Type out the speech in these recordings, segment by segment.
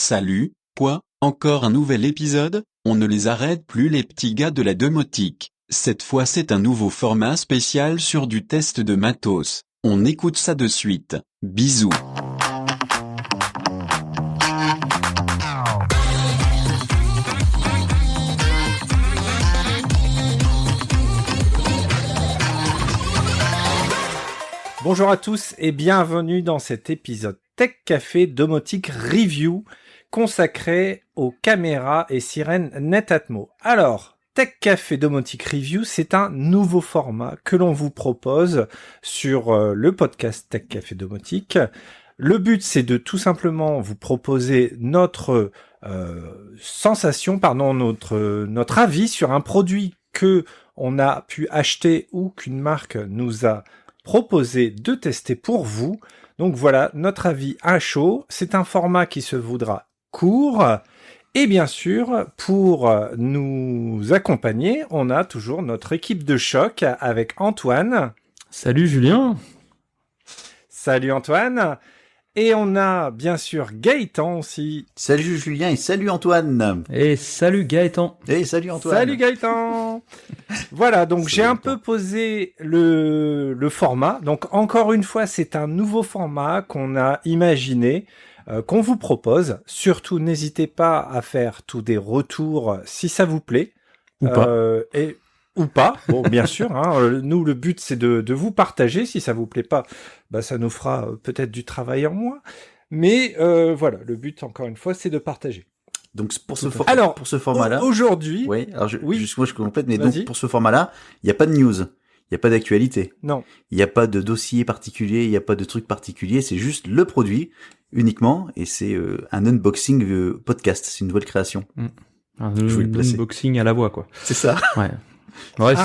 Salut, quoi, encore un nouvel épisode? On ne les arrête plus les petits gars de la domotique. Cette fois c'est un nouveau format spécial sur du test de matos. On écoute ça de suite. Bisous. Bonjour à tous et bienvenue dans cet épisode Tech Café Domotique Review consacré aux caméras et sirènes Netatmo. Alors, Tech Café Domotique Review, c'est un nouveau format que l'on vous propose sur le podcast Tech Café Domotique. Le but, c'est de tout simplement vous proposer notre notre avis sur un produit que on a pu acheter ou qu'une marque nous a proposé de tester pour vous. Donc voilà, notre avis à chaud. C'est un format qui se voudra court. Et bien sûr, pour nous accompagner, on a toujours notre équipe de choc avec Antoine. Salut Julien. Salut Antoine. Et on a bien sûr Gaëtan aussi. Salut Julien et salut Antoine. Et salut Gaëtan. Et salut Antoine. Salut Gaëtan. Voilà, donc j'ai un peu posé le format. Donc encore une fois, c'est un nouveau format qu'on a imaginé, qu'on vous propose. Surtout, n'hésitez pas à faire tous des retours si ça vous plaît. Ou pas. Ou pas, bon bien sûr, hein, nous le but c'est de vous partager, si ça vous plaît pas, bah ça nous fera peut-être du travail en moins, mais voilà, le but encore une fois c'est de partager. Donc pour ce format-là, aujourd'hui, oui, alors juste moi je complète, mais vas-y. donc pour ce format-là, il n'y a pas de news, il n'y a pas d'actualité, non, il n'y a pas de dossier particulier, il n'y a pas de truc particulier, c'est juste le produit uniquement, et c'est un unboxing podcast, c'est une nouvelle création. Un unboxing à la voix, quoi. C'est ça. Ouais. Ouais,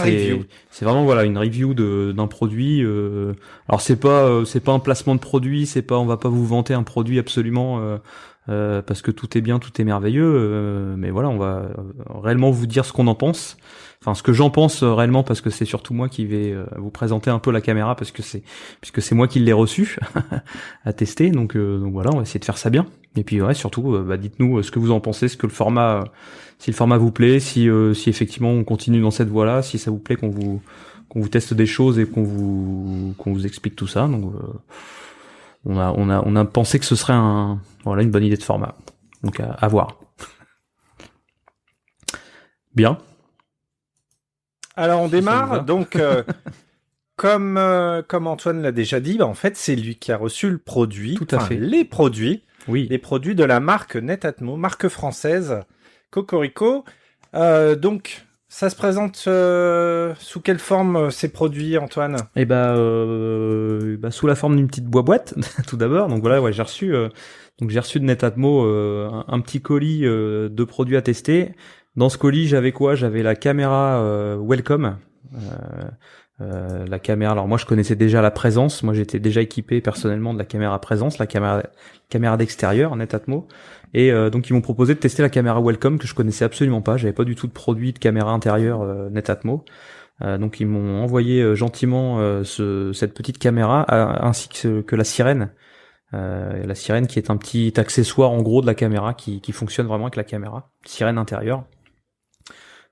c'est vraiment voilà une review d'un produit. Alors c'est pas un placement de produit, on va pas vous vanter un produit absolument parce que tout est bien, tout est merveilleux. Mais voilà, on va réellement vous dire ce qu'on en pense. Enfin, ce que j'en pense réellement, parce que c'est surtout moi qui vais vous présenter un peu la caméra, puisque c'est moi qui l'ai reçue à tester. Donc voilà, on va essayer de faire ça bien. Et puis ouais, surtout, dites-nous ce que vous en pensez, si le format vous plaît, si effectivement on continue dans cette voie-là, si ça vous plaît qu'on vous teste des choses et qu'on vous explique tout ça. Donc on a pensé que ce serait une bonne idée de format. Donc à voir. Bien. Alors on démarre, donc comme Antoine l'a déjà dit, en fait c'est lui qui a reçu le produit, tout à fait. Les produits de la marque Netatmo, marque française, Cocorico. Donc ça se présente sous quelle forme ces produits, Antoine? Eh sous la forme d'une petite boîte tout d'abord. Donc voilà, ouais, j'ai reçu de Netatmo un petit colis de produits à tester. Dans ce colis, j'avais quoi? J'avais la caméra Welcome. La caméra, alors moi je connaissais déjà la présence, moi j'étais déjà équipé personnellement de la caméra présence, la caméra d'extérieur Netatmo, et donc ils m'ont proposé de tester la caméra Welcome que je connaissais absolument pas, j'avais pas du tout de produit de caméra intérieure Netatmo, donc ils m'ont envoyé gentiment cette petite caméra ainsi que la sirène. La sirène qui est un petit accessoire en gros de la caméra qui fonctionne vraiment avec la caméra, sirène intérieure.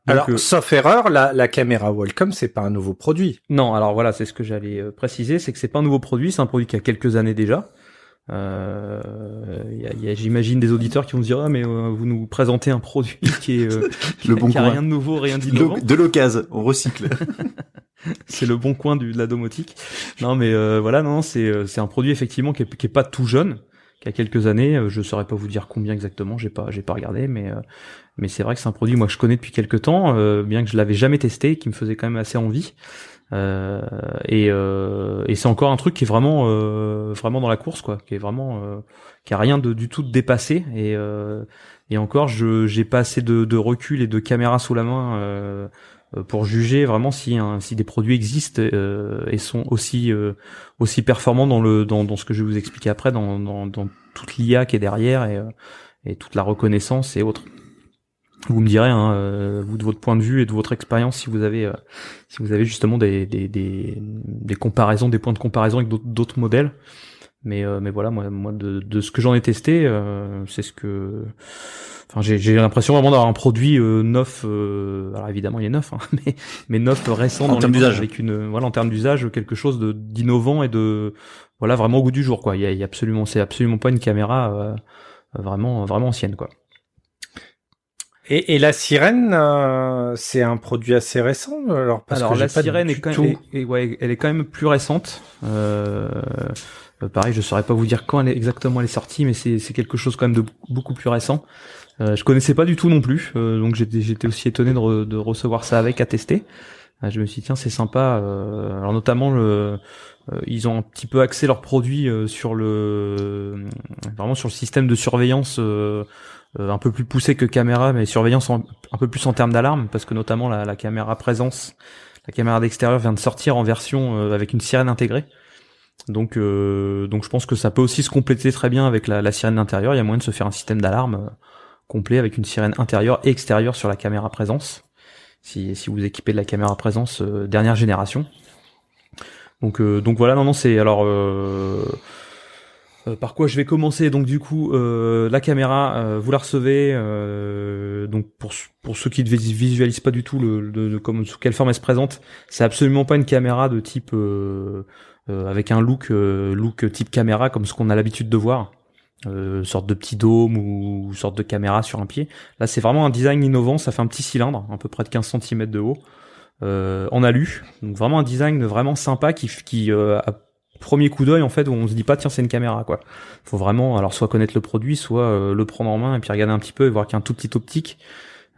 Donc, alors, sauf erreur, la caméra Welcome, c'est pas un nouveau produit. Non, alors voilà, c'est ce que j'allais préciser, c'est que c'est pas un nouveau produit, c'est un produit qui a quelques années déjà. J'imagine des auditeurs qui vont se dire mais vous nous présentez un produit qui a rien de nouveau, rien d'innovant. De l'occasion, on recycle. C'est le bon coin de la domotique. Non, mais voilà, non, c'est un produit effectivement qui est pas tout jeune, qui a quelques années. Je saurais pas vous dire combien exactement, j'ai pas regardé, mais c'est vrai que c'est un produit moi que je connais depuis quelques temps, bien que je l'avais jamais testé, qui me faisait quand même assez envie. Et c'est encore un truc qui est vraiment dans la course, quoi, qui est vraiment qui a rien du tout de dépassé. Et encore, j'ai pas assez de recul et de caméra sous la main pour juger vraiment si des produits existent et sont aussi performants dans ce que je vais vous expliquer après, dans toute l'IA qui est derrière et toute la reconnaissance et autres. Vous me direz, vous de votre point de vue et de votre expérience, si vous avez justement des comparaisons, des points de comparaison avec d'autres modèles. Mais voilà, moi de ce que j'en ai testé, c'est ce que, enfin j'ai l'impression vraiment d'avoir un produit neuf. Alors évidemment il est neuf, hein, mais neuf récent En dans termes les mains, d'usage. avec en termes d'usage, quelque chose d'innovant et de voilà vraiment au goût du jour quoi. Il y a absolument, c'est absolument pas une caméra vraiment ancienne quoi. Et la sirène, c'est un produit assez récent, alors parce Alors que la j'ai pas sirène du est quand tout. même, ouais, elle est quand même plus récente. Pareil, je saurais pas vous dire quand exactement elle est sortie, mais c'est quelque chose quand même de beaucoup plus récent. Je connaissais pas du tout non plus, donc j'étais aussi étonné de recevoir ça avec à tester. Je me suis dit tiens c'est sympa. Alors notamment ils ont un petit peu axé leurs produits sur vraiment sur le système de surveillance. Un peu plus poussé que caméra, mais surveillance un peu plus en termes d'alarme, parce que notamment la caméra présence, la caméra d'extérieur vient de sortir en version avec une sirène intégrée. Donc je pense que ça peut aussi se compléter très bien avec la sirène d'intérieur. Il y a moyen de se faire un système d'alarme complet avec une sirène intérieure et extérieure sur la caméra présence. Si vous équipez de la caméra présence dernière génération. Donc voilà, non c'est alors. Par quoi je vais commencer? Donc du coup, la caméra, vous la recevez. Donc pour ceux qui ne visualisent pas du tout comme sous quelle forme elle se présente, c'est absolument pas une caméra de type avec un look type caméra comme ce qu'on a l'habitude de voir, sorte de petit dôme ou sorte de caméra sur un pied. Là, c'est vraiment un design innovant. Ça fait un petit cylindre, à peu près de 15 cm de haut, en alu. Donc vraiment un design vraiment sympa qui a premier coup d'œil en fait où on se dit pas tiens c'est une caméra quoi. Faut vraiment alors soit connaître le produit, soit le prendre en main et puis regarder un petit peu et voir qu'il y a un tout petit optique.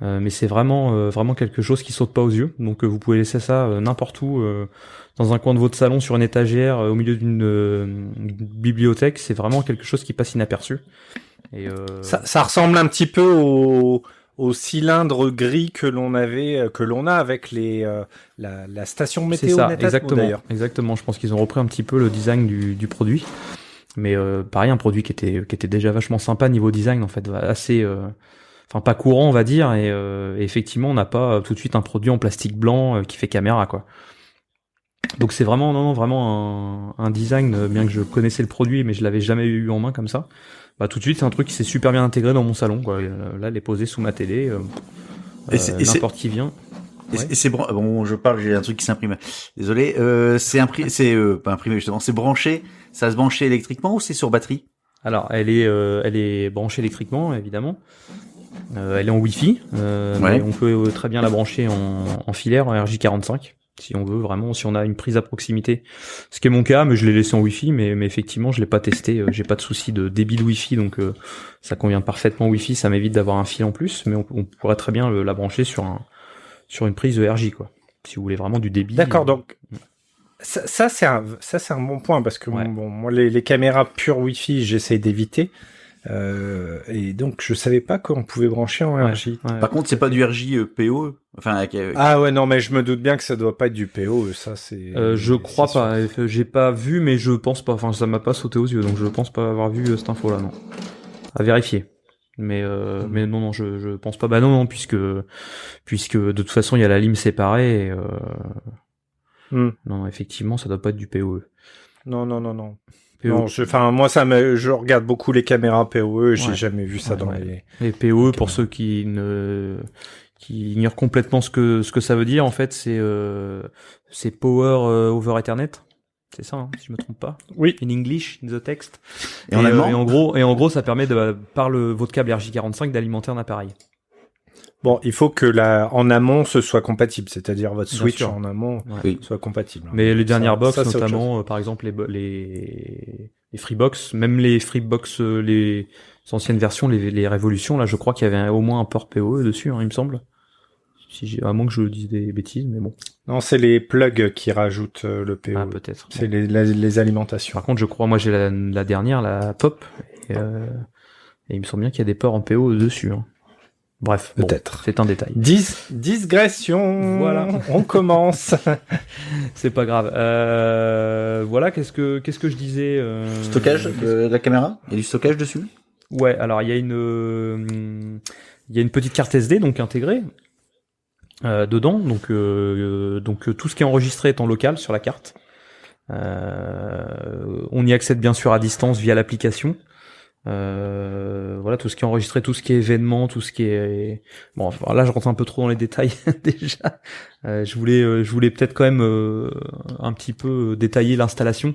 Mais c'est vraiment quelque chose qui saute pas aux yeux. Donc vous pouvez laisser ça n'importe où dans un coin de votre salon sur une étagère au milieu d'une bibliothèque. C'est vraiment quelque chose qui passe inaperçu. Et Ça ressemble un petit peu au cylindre gris que l'on a avec la station c'est météo ça, Netatmo, d'ailleurs. exactement. Je pense qu'ils ont repris un petit peu le design du produit. Mais pareil, un produit qui était déjà vachement sympa niveau design en fait, assez enfin pas courant on va dire, et effectivement on n'a pas tout de suite un produit en plastique blanc qui fait caméra quoi. Donc c'est vraiment vraiment un design, bien que je connaissais le produit mais je l'avais jamais eu en main comme ça. Bah tout de suite c'est un truc qui s'est super bien intégré dans mon salon quoi. Là elle est posée sous ma télé, n'importe qui vient. Ouais. Et c'est bon, je parle, j'ai un truc qui s'imprime. Désolé, pas imprimé justement, c'est branché, ça se branche électriquement ou c'est sur batterie? Alors elle est branchée électriquement évidemment. Elle est en Wi-Fi, Ouais. mais on peut très bien la brancher en filaire, en RJ45, si on veut vraiment, si on a une prise à proximité. Ce qui est mon cas, mais je l'ai laissé en Wi-Fi, mais effectivement, je l'ai pas testé. J'ai pas de souci de débit de Wi-Fi, donc ça convient parfaitement Wi-Fi. Ça m'évite d'avoir un fil en plus, mais on pourrait très bien la brancher sur une prise de RJ, quoi. Si vous voulez vraiment du débit. D'accord, donc ça c'est un bon point parce que Ouais. bon, moi les caméras pure Wi-Fi, j'essaie d'éviter. Et donc je savais pas qu'on pouvait brancher en RJ. Ouais. Par contre, c'est pas du RJ PoE. Enfin, Ah ouais, non, mais je me doute bien que ça doit pas être du PO, ça c'est. Je crois c'est pas. sûr. J'ai pas vu, mais je pense pas. Enfin, ça m'a pas sauté aux yeux, donc je pense pas avoir vu cette info-là, non. À vérifier. Mais non, je pense pas. Bah non, puisque de toute façon il y a la lime séparée. Et, non, effectivement, ça doit pas être du PoE. Non. PoE. Non, je regarde beaucoup les caméras PoE, j'ai Ouais. jamais vu ça Ouais, dans ouais. les. Et PoE, pour ceux qui ignorent complètement ce que ça veut dire, en fait, c'est Power over Ethernet. C'est ça, hein, si je me trompe pas. Oui. In English, in the text. Et en allemand. Et en gros, ça permet par votre câble RJ45 d'alimenter un appareil. Bon, il faut que en amont ce soit compatible, c'est-à-dire votre Bien switch sûr. en amont Oui. soit compatible. Mais les dernières box, ça, c'est autre notamment, par exemple, les Freebox, même les Freebox, les anciennes versions, les Révolutions, là, je crois qu'il y avait au moins un port PoE dessus, hein, il me semble. À moins que je dise des bêtises, mais bon. Non, c'est les plugs qui rajoutent le PoE. Ah, peut-être. C'est les alimentations. Par contre, je crois, moi, j'ai la dernière, la Pop, et il me semble bien qu'il y a des ports en PoE dessus, hein. Bref, Peut-être. Bon, c'est un détail. Digression. Voilà. On commence. C'est pas grave. Voilà, qu'est-ce que je disais Stockage de la caméra. Il y a du stockage dessus. Ouais, alors il y a une petite carte SD donc intégrée dedans, donc tout ce qui est enregistré est en local sur la carte. On y accède bien sûr à distance via l'application. Voilà, tout ce qui est enregistré, tout ce qui est événement, tout ce qui est bon. Enfin, là, je rentre un peu trop dans les détails déjà. Je voulais peut-être quand même un petit peu détailler l'installation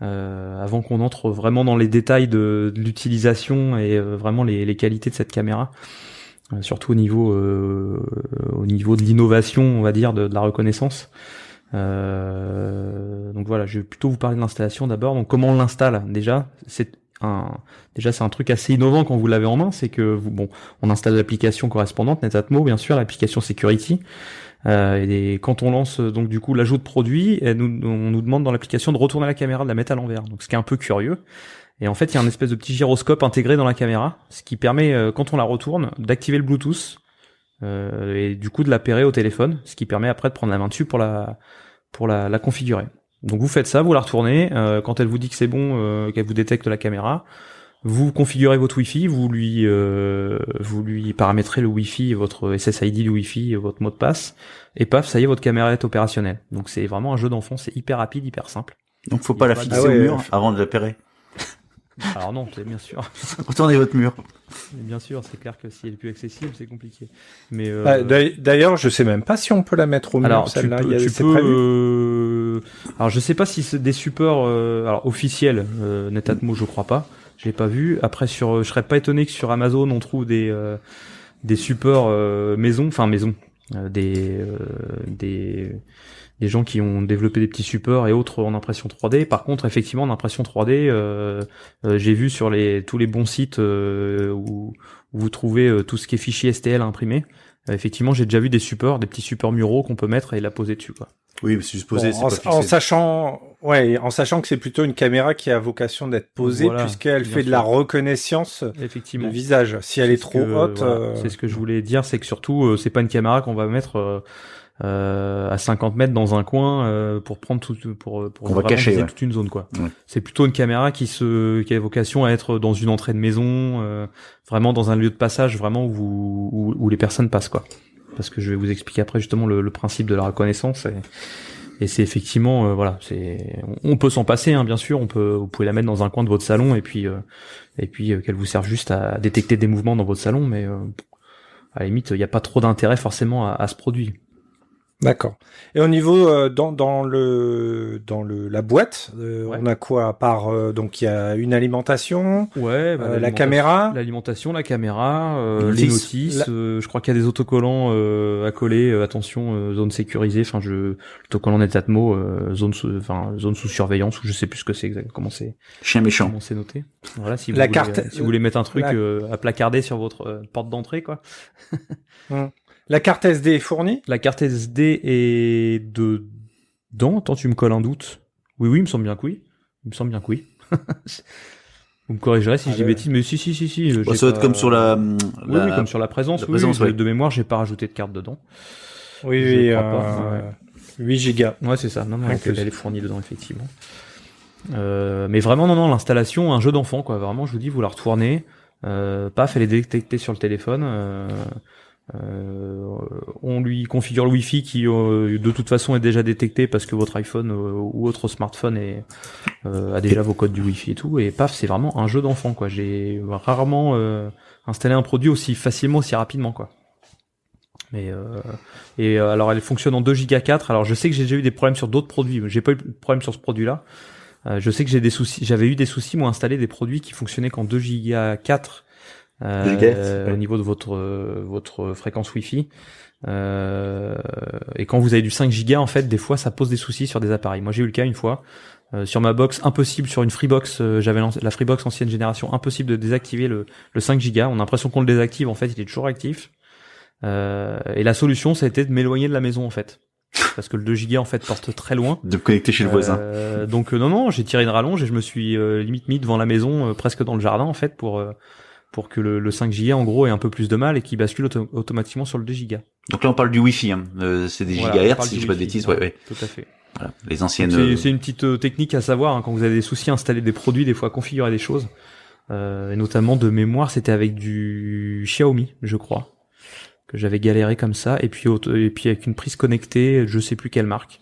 avant qu'on entre vraiment dans les détails de l'utilisation et vraiment les qualités de cette caméra, surtout au niveau de l'innovation, on va dire, de la reconnaissance. Donc voilà, je vais plutôt vous parler de l'installation d'abord. Donc comment on l'installe déjà, c'est un truc assez innovant quand vous l'avez en main, c'est que on installe l'application correspondante Netatmo, bien sûr, l'application Security. Et quand on lance donc du coup l'ajout de produit, on nous demande dans l'application de retourner la caméra, de la mettre à l'envers. Donc ce qui est un peu curieux. Et en fait, il y a un espèce de petit gyroscope intégré dans la caméra, ce qui permet quand on la retourne d'activer le Bluetooth et du coup de l'appairer au téléphone, ce qui permet après de prendre la main dessus pour la configurer. Donc vous faites ça, vous la retournez, quand elle vous dit que c'est bon, qu'elle vous détecte la caméra, vous configurez votre Wi-Fi, vous lui paramétrez le Wi-Fi, votre SSID du Wi-Fi, votre mot de passe, et paf, ça y est, votre caméra est opérationnelle. Donc c'est vraiment un jeu d'enfant, c'est hyper rapide, hyper simple. Donc faut pas la fixer au mur avant de l'appairer. Alors non, c'est bien sûr. Retournez votre mur. Bien sûr, c'est clair que si elle est plus accessible, c'est compliqué. Mais d'ailleurs, je sais même pas si on peut la mettre au mur. Alors celle-là. tu peux. Alors je sais pas si c'est des supports alors officiels. Netatmo, je crois pas. J'ai pas vu. Après je serais pas étonné que sur Amazon on trouve des supports maison, des gens qui ont développé des petits supports et autres en impression 3D. Par contre, effectivement, en impression 3D, j'ai vu sur tous les bons sites où vous trouvez tout ce qui est fichier STL imprimé. Effectivement, j'ai déjà vu des petits supports muraux qu'on peut mettre et la poser dessus, quoi. Oui, mais c'est juste posé, c'est pas fixé. En sachant que c'est plutôt une caméra qui a vocation d'être posée, Voilà, puisqu'elle fait de la reconnaissance effectivement de visage. Si elle est trop haute, c'est ce que je voulais dire, c'est que surtout, c'est pas une caméra qu'on va mettre à 50 mètres dans un coin pour prendre pour on va cacher toute une zone, quoi. Ouais. C'est plutôt une caméra qui a vocation à être dans une entrée de maison, vraiment dans un lieu de passage, vraiment où les personnes passent, quoi. Parce que je vais vous expliquer après justement le principe de la reconnaissance et c'est effectivement on peut s'en passer, hein, bien sûr. Vous pouvez la mettre dans un coin de votre salon et puis qu'elle vous serve juste à détecter des mouvements dans votre salon, mais à la limite il n'y a pas trop d'intérêt forcément à ce produit. D'accord. Et au niveau dans la boîte, on a quoi à part donc il y a une alimentation, la caméra, l'alimentation, la caméra, les notices. Je crois qu'il y a des autocollants à coller. Attention, zone sécurisée. Enfin, autocollant Netatmo, zone sous surveillance, ou je sais plus ce que c'est exactement. Comment c'est. Chien méchant. Comment c'est noté. Voilà. Si vous voulez mettre un truc à placarder sur votre porte d'entrée, quoi. La carte SD est fournie ? La carte SD est dedans. Attends, tu me colles un doute. Oui, il me semble bien que oui. Vous me corrigerez si je dis bêtises, mais si. Ça va être comme sur la... Oui, comme sur la présence. Oui. De mémoire, j'ai pas rajouté de carte dedans. Oui, 8 gigas. Ouais, c'est ça. Non, elle est fournie dedans, effectivement. Mais vraiment, non, l'installation, un jeu d'enfant, quoi. Vraiment, je vous dis, vous la retournez. Paf, elle est détectée sur le téléphone. On lui configure le Wi-Fi qui de toute façon est déjà détecté parce que votre iPhone ou autre smartphone a déjà vos codes du Wi-Fi et tout, et paf, c'est vraiment un jeu d'enfant, quoi. J'ai rarement installé un produit aussi facilement, aussi rapidement, quoi. Mais alors elle fonctionne en 2 Go 4. Alors je sais que j'ai déjà eu des problèmes sur d'autres produits, mais j'ai pas eu de problème sur ce produit-là. Je sais que j'avais eu des soucis, moi, installer des produits qui fonctionnaient qu'en 2 Go 4 au niveau de votre fréquence Wi-Fi. Et quand vous avez du 5 Go, en fait, des fois, ça pose des soucis sur des appareils. Moi, j'ai eu le cas une fois. Sur ma box, impossible, sur une Freebox, j'avais la Freebox ancienne génération, impossible de désactiver le 5 Go. On a l'impression qu'on le désactive, en fait, il est toujours actif. Et la solution, ça a été de m'éloigner de la maison, en fait. Parce que le 2 Go, en fait, porte très loin. De me connecter chez le voisin. Donc, non, j'ai tiré une rallonge et je me suis limite mis devant la maison, presque dans le jardin, en fait, pour que le 5 Go, en gros, ait un peu plus de mal et qu'il bascule automatiquement sur le 2 Go. Donc là, on parle du Wi-Fi, hein. C'est des gigahertz, si je dis pas de bêtises, ouais. Tout à fait. Voilà. Les anciennes. C'est une petite technique à savoir, hein, quand vous avez des soucis à installer des produits, des fois configurer des choses. Et notamment de mémoire, c'était avec du Xiaomi, je crois, que j'avais galéré comme ça. Et puis avec une prise connectée, je sais plus quelle marque.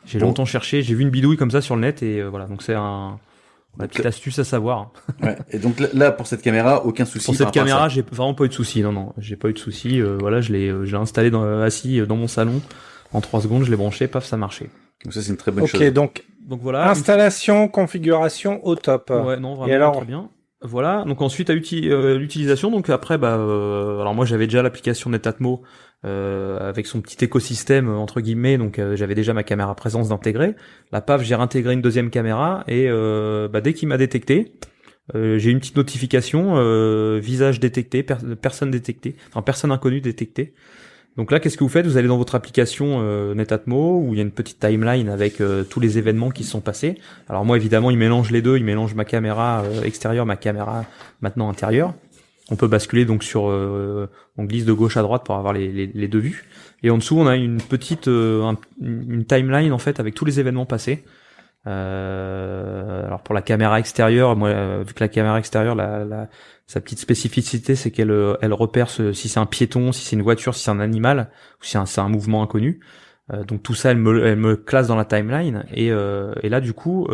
J'ai longtemps cherché, j'ai vu une bidouille comme ça sur le net et voilà, donc c'est la petite astuce à savoir. Ouais. Et donc là, pour cette caméra, aucun souci. Pour cette caméra, j'ai vraiment pas eu de souci. Non, j'ai pas eu de souci. Voilà, je l'ai installé assis dans mon salon. En 3 secondes, je l'ai branché, paf, ça marchait. Donc ça, c'est une très bonne chose. Ok, donc voilà. Installation, configuration au top. Ouais, non, vraiment et alors... très bien. Voilà. Donc ensuite, à l'utilisation. Donc après, alors moi, j'avais déjà l'application Netatmo avec son petit écosystème entre guillemets. Donc j'avais déjà ma caméra présence d'intégrer. La paf, j'ai réintégré une deuxième caméra et dès qu'il m'a détecté. J'ai une petite notification visage détecté, personne détectée, enfin personne inconnue détectée. Donc là, qu'est-ce que vous faites ? Vous allez dans votre application Netatmo où il y a une petite timeline avec tous les événements qui se sont passés. Alors moi, évidemment, il mélange les deux. Il mélange ma caméra extérieure, ma caméra maintenant intérieure. On peut basculer donc on glisse de gauche à droite pour avoir les deux vues. Et en dessous, on a une petite une timeline en fait avec tous les événements passés. Alors pour la caméra extérieure, moi, vu que la caméra extérieure, sa petite spécificité, c'est qu'elle repère si c'est un piéton, si c'est une voiture, si c'est un animal, ou si c'est un mouvement inconnu. Donc tout ça, elle me classe dans la timeline. Et là, du coup,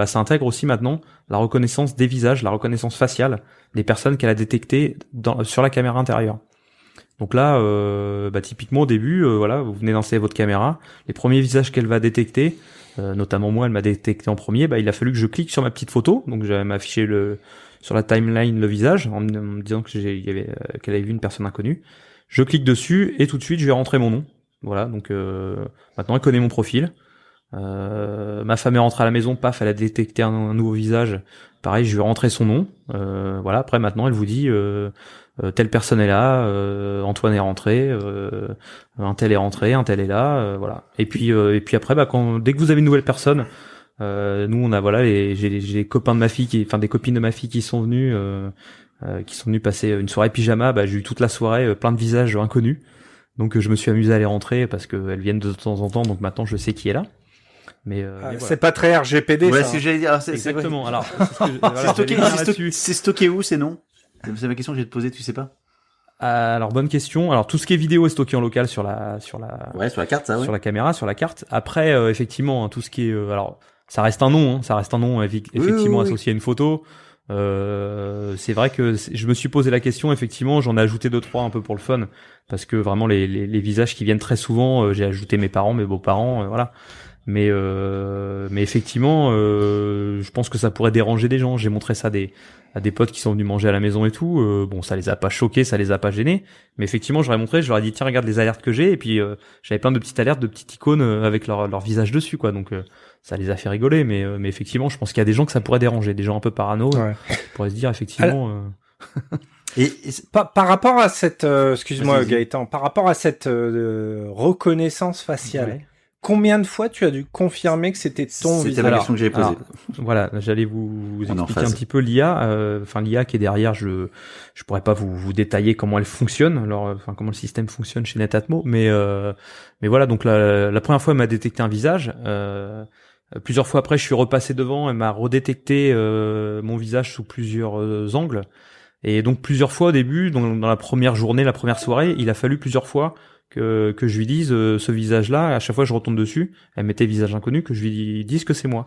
ça intègre aussi maintenant la reconnaissance des visages, la reconnaissance faciale des personnes qu'elle a détectées sur la caméra intérieure. Donc là, typiquement au début, voilà, vous venez d'installer votre caméra, les premiers visages qu'elle va détecter. Notamment moi, elle m'a détecté en premier. Il a fallu que je clique sur ma petite photo, donc j'allais m'afficher sur la timeline le visage en me disant que qu'elle avait vu une personne inconnue. Je clique dessus et tout de suite je vais rentrer mon nom. Voilà, donc maintenant elle connaît mon profil. Ma femme est rentrée à la maison, paf, elle a détecté un nouveau visage. Pareil, je vais rentrer son nom. Voilà, après maintenant elle vous dit telle personne est là, Antoine est rentré, un tel est rentré, un tel est là, voilà. Et puis après, dès que vous avez une nouvelle personne, nous on a j'ai des copains de ma fille des copines de ma fille qui sont venus passer une soirée pyjama. J'ai eu toute la soirée plein de visages inconnus, donc je me suis amusé à les rentrer parce qu'elles viennent de temps en temps, donc maintenant je sais qui est là. Mais voilà. C'est pas très RGPD, ouais, ça. C'est ce que j'allais dire. Exactement. C'est Alors, c'est stocké où ces noms ? C'est ma question que je vais te poser, tu sais pas ? Alors bonne question. Alors tout ce qui est vidéo est stocké en local sur la carte, ça, ouais. Sur la caméra, sur la carte. Après effectivement, tout ce qui est alors ça reste un nom, effectivement oui. associé à une photo. C'est vrai que je me suis posé la question, effectivement, j'en ai ajouté 2-3 un peu pour le fun parce que vraiment les visages qui viennent très souvent, j'ai ajouté mes parents, mes beaux-parents, voilà. Mais effectivement, je pense que ça pourrait déranger des gens. J'ai montré ça à des potes qui sont venus manger à la maison et tout. Bon, ça les a pas choqués, ça les a pas gênés. Mais effectivement, je leur ai dit, tiens, regarde les alertes que j'ai. Et puis, j'avais plein de petites alertes, de petites icônes avec leur visage dessus, quoi. Donc, ça les a fait rigoler. Mais effectivement, je pense qu'il y a des gens que ça pourrait déranger. Des gens un peu parano, pourraient se dire, effectivement... Par rapport à cette... excuse-moi, Gaëtan. Par rapport à cette reconnaissance faciale... Ouais. Combien de fois tu as dû confirmer que c'était ton visage ? C'était la question que j'avais posée. Voilà, j'allais vous expliquer un petit peu l'IA. L'IA qui est derrière, je pourrais pas vous détailler comment elle fonctionne, comment le système fonctionne chez Netatmo, mais voilà. Donc la première fois, elle m'a détecté un visage. Plusieurs fois après, je suis repassé devant, elle m'a redétecté mon visage sous plusieurs angles. Et donc plusieurs fois au début, dans la première journée, la première soirée, il a fallu plusieurs fois que je lui dise ce visage-là, à chaque fois je retombe dessus, elle mettait visage inconnu, que je lui dise que c'est moi.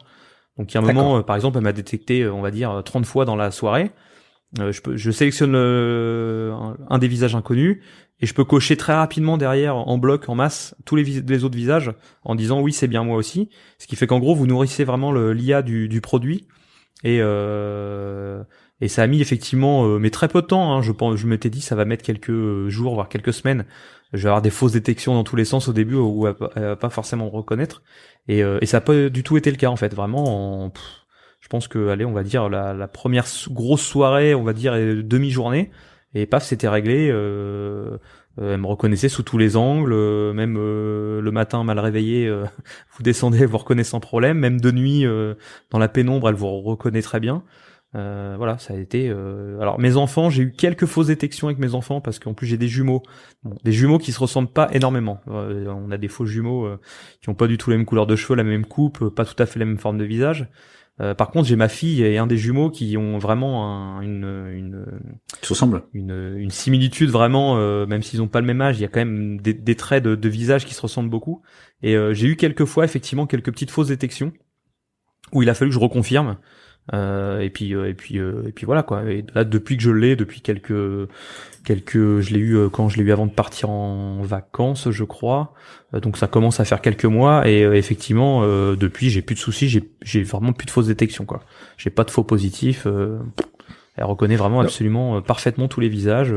Donc il y a un moment, par exemple, elle m'a détecté, on va dire, 30 fois dans la soirée. Je sélectionne un des visages inconnus et je peux cocher très rapidement derrière, en bloc, en masse, tous les autres visages en disant oui, c'est bien moi aussi. Ce qui fait qu'en gros, vous nourrissez vraiment l'IA du produit et ça a mis effectivement, mais très peu de temps. Hein, je m'étais dit ça va mettre quelques jours, voire quelques semaines. Je vais avoir des fausses détections dans tous les sens au début où elle va pas forcément me reconnaître. Et ça n'a pas du tout été le cas en fait. Vraiment, je pense que, allez, on va dire la première grosse soirée, on va dire demi-journée, et paf, c'était réglé. Elle me reconnaissait sous tous les angles, même le matin mal réveillé, vous descendez, elle vous reconnaît sans problème. Même de nuit, dans la pénombre, elle vous reconnaît très bien. Voilà, ça a été. Alors mes enfants, j'ai eu quelques fausses détections avec mes enfants parce qu'en plus j'ai des jumeaux, des jumeaux qui se ressemblent pas énormément. On a des faux jumeaux qui ont pas du tout la même couleur de cheveux, la même coupe, pas tout à fait la même forme de visage. Par contre, j'ai ma fille et un des jumeaux qui ont vraiment une Ils se ressemblent. une similitude vraiment, même s'ils ont pas le même âge, il y a quand même des traits de visage qui se ressemblent beaucoup. Et j'ai eu quelques fois effectivement quelques petites fausses détections où il a fallu que je reconfirme. Et puis voilà quoi. Et là, depuis que je l'ai, depuis je l'ai eu quand je l'ai eu avant de partir en vacances, je crois. Donc ça commence à faire quelques mois et effectivement depuis j'ai plus de soucis, j'ai vraiment plus de fausses détections quoi. J'ai pas de faux positifs. Elle reconnaît vraiment absolument parfaitement tous les visages.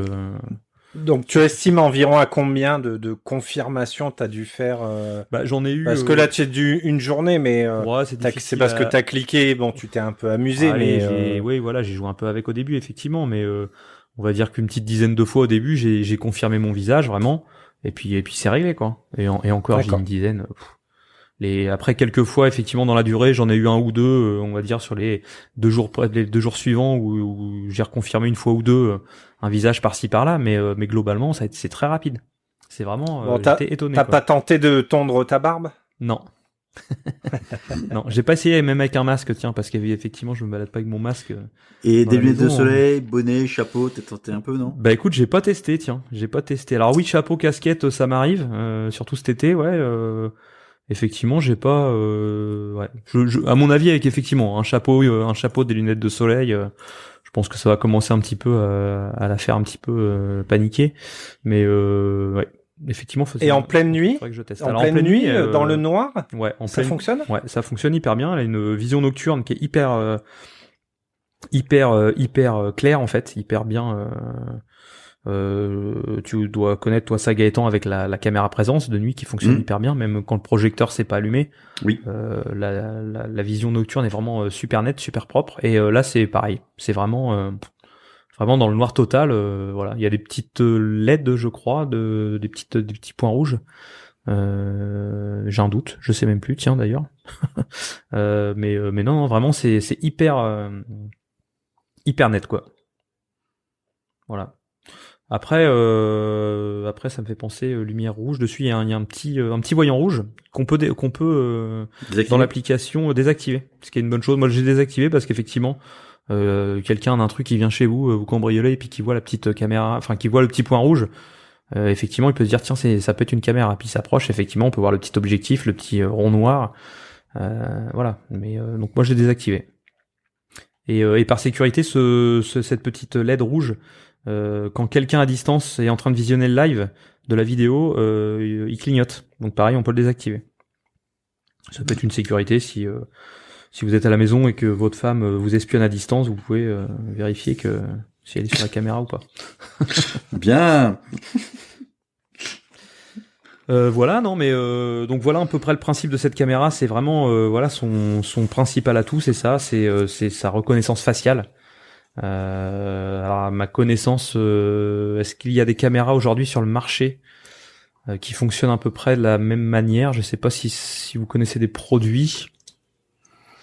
Donc tu estimes environ à combien de confirmations t'as dû faire J'en ai eu. Parce que là tu as dû une journée, mais ouais, c'est c'est parce que t'as cliqué. Bon, tu t'es un peu amusé, mais oui, voilà, j'ai joué un peu avec au début effectivement, mais on va dire qu'une petite dizaine de fois au début, j'ai confirmé mon visage vraiment, et puis c'est réglé quoi. Et encore, j'ai une dizaine. Après quelques fois effectivement dans la durée, j'en ai eu un ou deux, on va dire sur les 2 jours suivants où j'ai reconfirmé une fois ou deux un visage par-ci par-là, mais globalement c'est très rapide. C'est vraiment j'étais étonné. T'as pas tenté de tondre ta barbe? Non. Non, j'ai pas essayé même avec un masque, tiens, parce qu'effectivement je me balade pas avec mon masque. Et des lunettes de soleil, bonnet, chapeau, t'as tenté un peu, non? Bah écoute, j'ai pas testé. Alors oui, chapeau, casquette, ça m'arrive, surtout cet été, ouais. Effectivement, j'ai pas. Ouais. À mon avis, avec effectivement un chapeau, des lunettes de soleil, je pense que ça va commencer un petit peu à la faire un petit peu paniquer. Mais ouais, effectivement. Et en pleine nuit, que je teste. En pleine nuit, dans le noir, ouais, ça fonctionne. Ouais, ça fonctionne hyper bien. Elle a une vision nocturne qui est hyper claire en fait, hyper bien. Tu dois connaître toi ça Gaëtan avec la caméra présence de nuit qui fonctionne hyper bien, même quand le projecteur s'est pas allumé. Oui. La vision nocturne est vraiment super nette, super propre. Et là c'est pareil, c'est vraiment dans le noir total. Voilà, il y a des petites LED, je crois, des petits points rouges. J'ai un doute, je sais même plus. Tiens d'ailleurs. Mais non, vraiment c'est hyper net quoi. Voilà. Après, ça me fait penser lumière rouge. Dessus, il y a un petit voyant rouge qu'on peut dans l'application désactiver. Ce qui est une bonne chose. Moi, j'ai désactivé parce qu'effectivement, quelqu'un d'un truc qui vient chez vous, vous cambrioler et puis qui voit la petite caméra, enfin qui voit le petit point rouge. Effectivement, il peut se dire tiens, ça peut être une caméra. Puis il s'approche. Effectivement, on peut voir le petit objectif, le petit rond noir. Voilà. Mais donc moi, j'ai désactivé. Et par sécurité, cette petite LED rouge. Quand quelqu'un à distance est en train de visionner le live de la vidéo, il clignote. Donc pareil, on peut le désactiver. Ça peut être une sécurité si vous êtes à la maison et que votre femme vous espionne à distance, vous pouvez vérifier que si elle est sur la caméra ou pas. Bien. Voilà, non mais donc voilà à peu près le principe de cette caméra. C'est vraiment voilà son principal atout, c'est ça, c'est sa reconnaissance faciale. Alors à ma connaissance, est-ce qu'il y a des caméras aujourd'hui sur le marché qui fonctionnent à peu près de la même manière? Je sais pas si vous connaissez des produits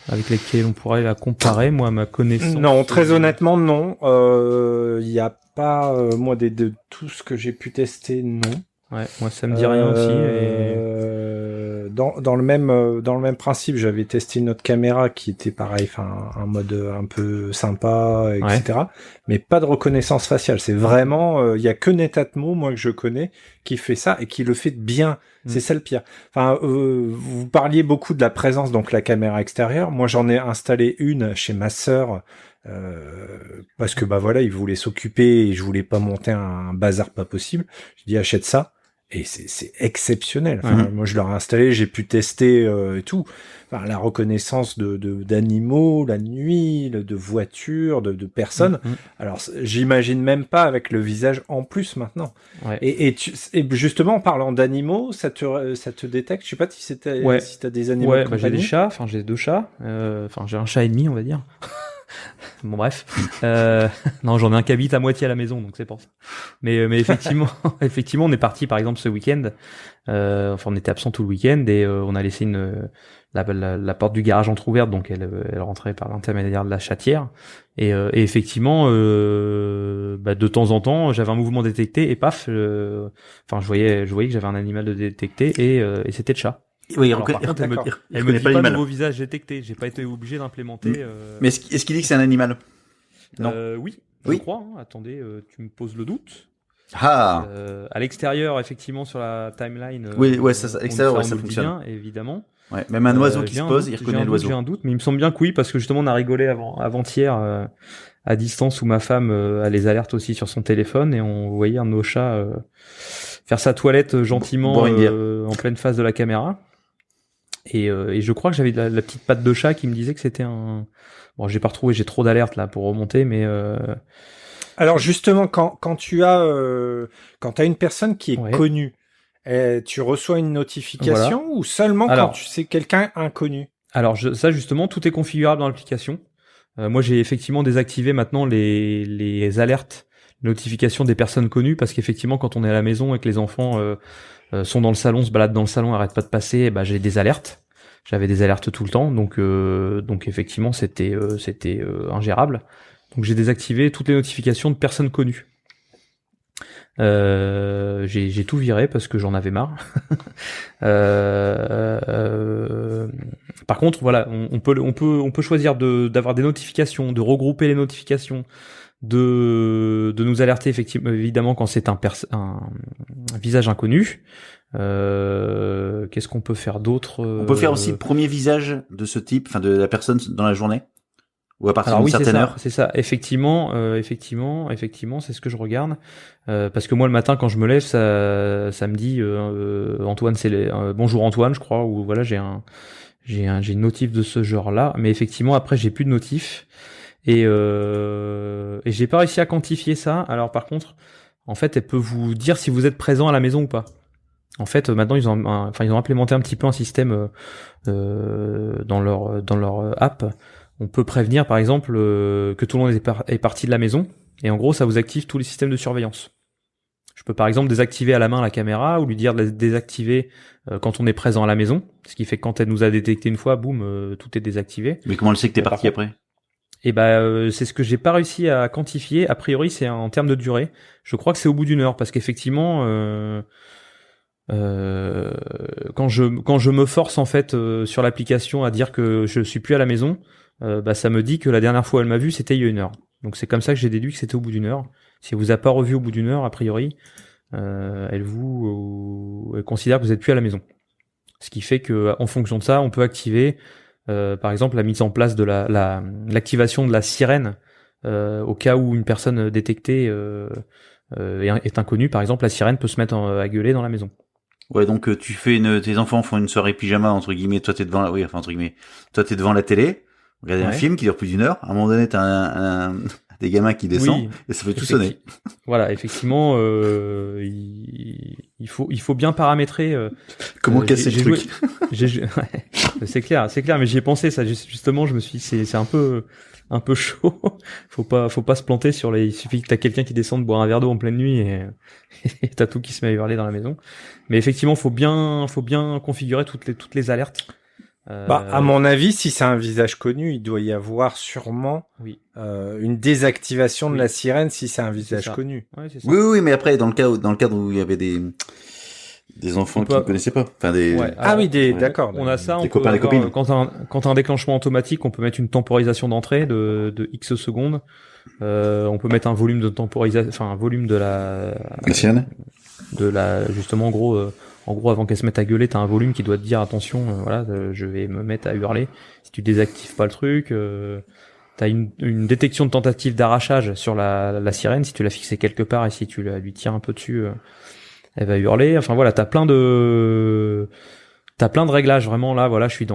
avec lesquels on pourrait la comparer. Moi, à ma connaissance. Non, très honnêtement, non. Il y a pas moi de tout ce que j'ai pu tester, non. Ouais, moi ça me dit rien aussi. Dans le même principe, j'avais testé une autre caméra qui était pareil, enfin un mode un peu sympa, etc. Ouais. Mais pas de reconnaissance faciale. C'est vraiment, il y a que Netatmo, moi que je connais, qui fait ça et qui le fait bien. C'est ça le pire. Enfin, vous parliez beaucoup de la présence, donc la caméra extérieure. Moi, j'en ai installé une chez ma sœur. Parce que bah voilà, il voulait s'occuper et je voulais pas monter un bazar pas possible. Je dis achète ça. Et c'est exceptionnel. Enfin, moi, je l'ai installé, j'ai pu tester et tout. Enfin, la reconnaissance d'animaux, la nuit, de voitures, de personnes. Alors, j'imagine même pas avec le visage en plus maintenant. Ouais. Et justement, en parlant d'animaux, ça te détecte. Je sais pas si t'as des animaux. Ouais, j'ai des chats. Enfin, j'ai 2 chats. Enfin, j'ai un chat et demi, on va dire. Bon bref, non j'en ai un qui habite à moitié à la maison donc c'est pour ça. Mais effectivement, on est parti par exemple ce week-end. Enfin on était absent tout le week-end et on a laissé la porte du garage entrouverte donc elle rentrait par l'intermédiaire de la chatière et effectivement de temps en temps j'avais un mouvement détecté et paf, enfin je voyais que j'avais un animal de détecté et c'était le chat. Oui, Alors, par contre, elle me connaît dit pas pas l'animal. nouveau visage détecté. J'ai pas été obligé d'implémenter. Mais est-ce qu'il dit que c'est un animal? Non. Oui, Oui. je crois. Hein. Attendez, tu me poses le doute. Ah. À l'extérieur, effectivement, sur la timeline. Oui, ouais, ça, à l'extérieur, ouais, on ça nous le dit fonctionne. bien, évidemment. Ouais, même un oiseau qui J'ai se un pose, doute, il reconnaît J'ai l'oiseau. un doute, mais il me semble bien que oui, parce que justement, on a rigolé avant-hier à distance où ma femme a les alertes aussi sur son téléphone et on voyait un de nos chats faire sa toilette gentiment Boire une bière. en pleine face de la caméra. Et je crois que j'avais la petite patte de chat qui me disait que c'était un... Bon, j'ai pas retrouvé, j'ai trop d'alertes là pour remonter, mais... Alors justement, quand tu as une personne qui est Ouais. connue, tu reçois une notification ou seulement Alors, quand c'est quelqu'un inconnu? Alors ça justement, tout est configurable dans l'application. Moi j'ai effectivement désactivé maintenant les alertes, notifications des personnes connues, parce qu'effectivement quand on est à la maison et que les enfants sont dans le salon, se baladent dans le salon, arrêtent pas de passer, bah, j'ai des alertes. J'avais des alertes tout le temps, donc effectivement c'était ingérable. Donc j'ai désactivé toutes les notifications de personnes connues. J'ai tout viré parce que j'en avais marre. Par contre, voilà, on peut choisir d'avoir des notifications, de regrouper les notifications, de nous alerter effectivement, évidemment, quand c'est un visage inconnu. Qu'est-ce qu'on peut faire d'autre? On peut faire aussi le premier visage de ce type, enfin de la personne dans la journée, ou à partir Alors d'une oui, certaine heure. c'est ça. Effectivement, c'est ce que je regarde. Parce que moi, le matin, quand je me lève, ça me dit Antoine, bonjour Antoine, je crois, ou voilà, j'ai une notif de ce genre-là. Mais effectivement, après, j'ai plus de notif et j'ai pas réussi à quantifier ça. Alors par contre, en fait, elle peut vous dire si vous êtes présent à la maison ou pas. En fait, maintenant, ils ont implémenté un petit peu un système dans leur app. On peut prévenir, par exemple, que tout le monde est parti de la maison. Et en gros, ça vous active tous les systèmes de surveillance. Je peux, par exemple, désactiver à la main la caméra ou lui dire de la désactiver quand on est présent à la maison. Ce qui fait que quand elle nous a détecté une fois, boum, tout est désactivé. Mais comment elle sait que t'es parti contre, après? Et c'est ce que j'ai pas réussi à quantifier. A priori, c'est en termes de durée. Je crois que c'est au bout d'une heure. Parce qu'effectivement... quand je me force en fait sur l'application à dire que je suis plus à la maison, ça me dit que la dernière fois où elle m'a vu c'était il y a une heure. Donc c'est comme ça que j'ai déduit que c'était au bout d'une heure. Si elle vous a pas revu au bout d'une heure, a priori, elle considère que vous êtes plus à la maison. Ce qui fait que en fonction de ça, on peut activer, par exemple, la mise en place de l'activation de la sirène au cas où une personne détectée est inconnue. Par exemple, la sirène peut se mettre à gueuler dans la maison. Ouais, donc tes enfants font une soirée pyjama entre guillemets, toi t'es devant toi t'es devant la télé, regardez un film qui dure plus d'une heure. À un moment donné, t'as des gamins qui descendent et ça fait tout sonner. Voilà, effectivement, il faut bien paramétrer. Comment casser le truc? C'est clair, mais j'y ai pensé ça justement. Je me suis dit, c'est un peu chaud. Faut pas se planter il suffit que t'as quelqu'un qui descende boire un verre d'eau en pleine nuit et t'as tout qui se met à hurler dans la maison. Mais effectivement, faut bien configurer toutes les alertes. À mon avis, si c'est un visage connu, il doit y avoir sûrement une désactivation de la sirène si c'est un visage connu. Ouais, c'est ça. Oui, mais après, dans le cadre où il y avait des enfants qui ne connaissaient pas. Enfin, d'accord. On a ça, des copains, des copines. Quand un déclenchement automatique, on peut mettre une temporisation d'entrée de X secondes. On peut mettre un volume de temporisation, un volume de la sirène. Justement, en gros, avant qu'elle se mette à gueuler, t'as un volume qui doit te dire attention, je vais me mettre à hurler. Si tu désactives pas le truc, t'as une détection de tentative d'arrachage sur la sirène. Si tu l'as fixée quelque part et si tu lui tires un peu dessus, elle va hurler. Enfin voilà, t'as plein de réglages vraiment là. Voilà, je suis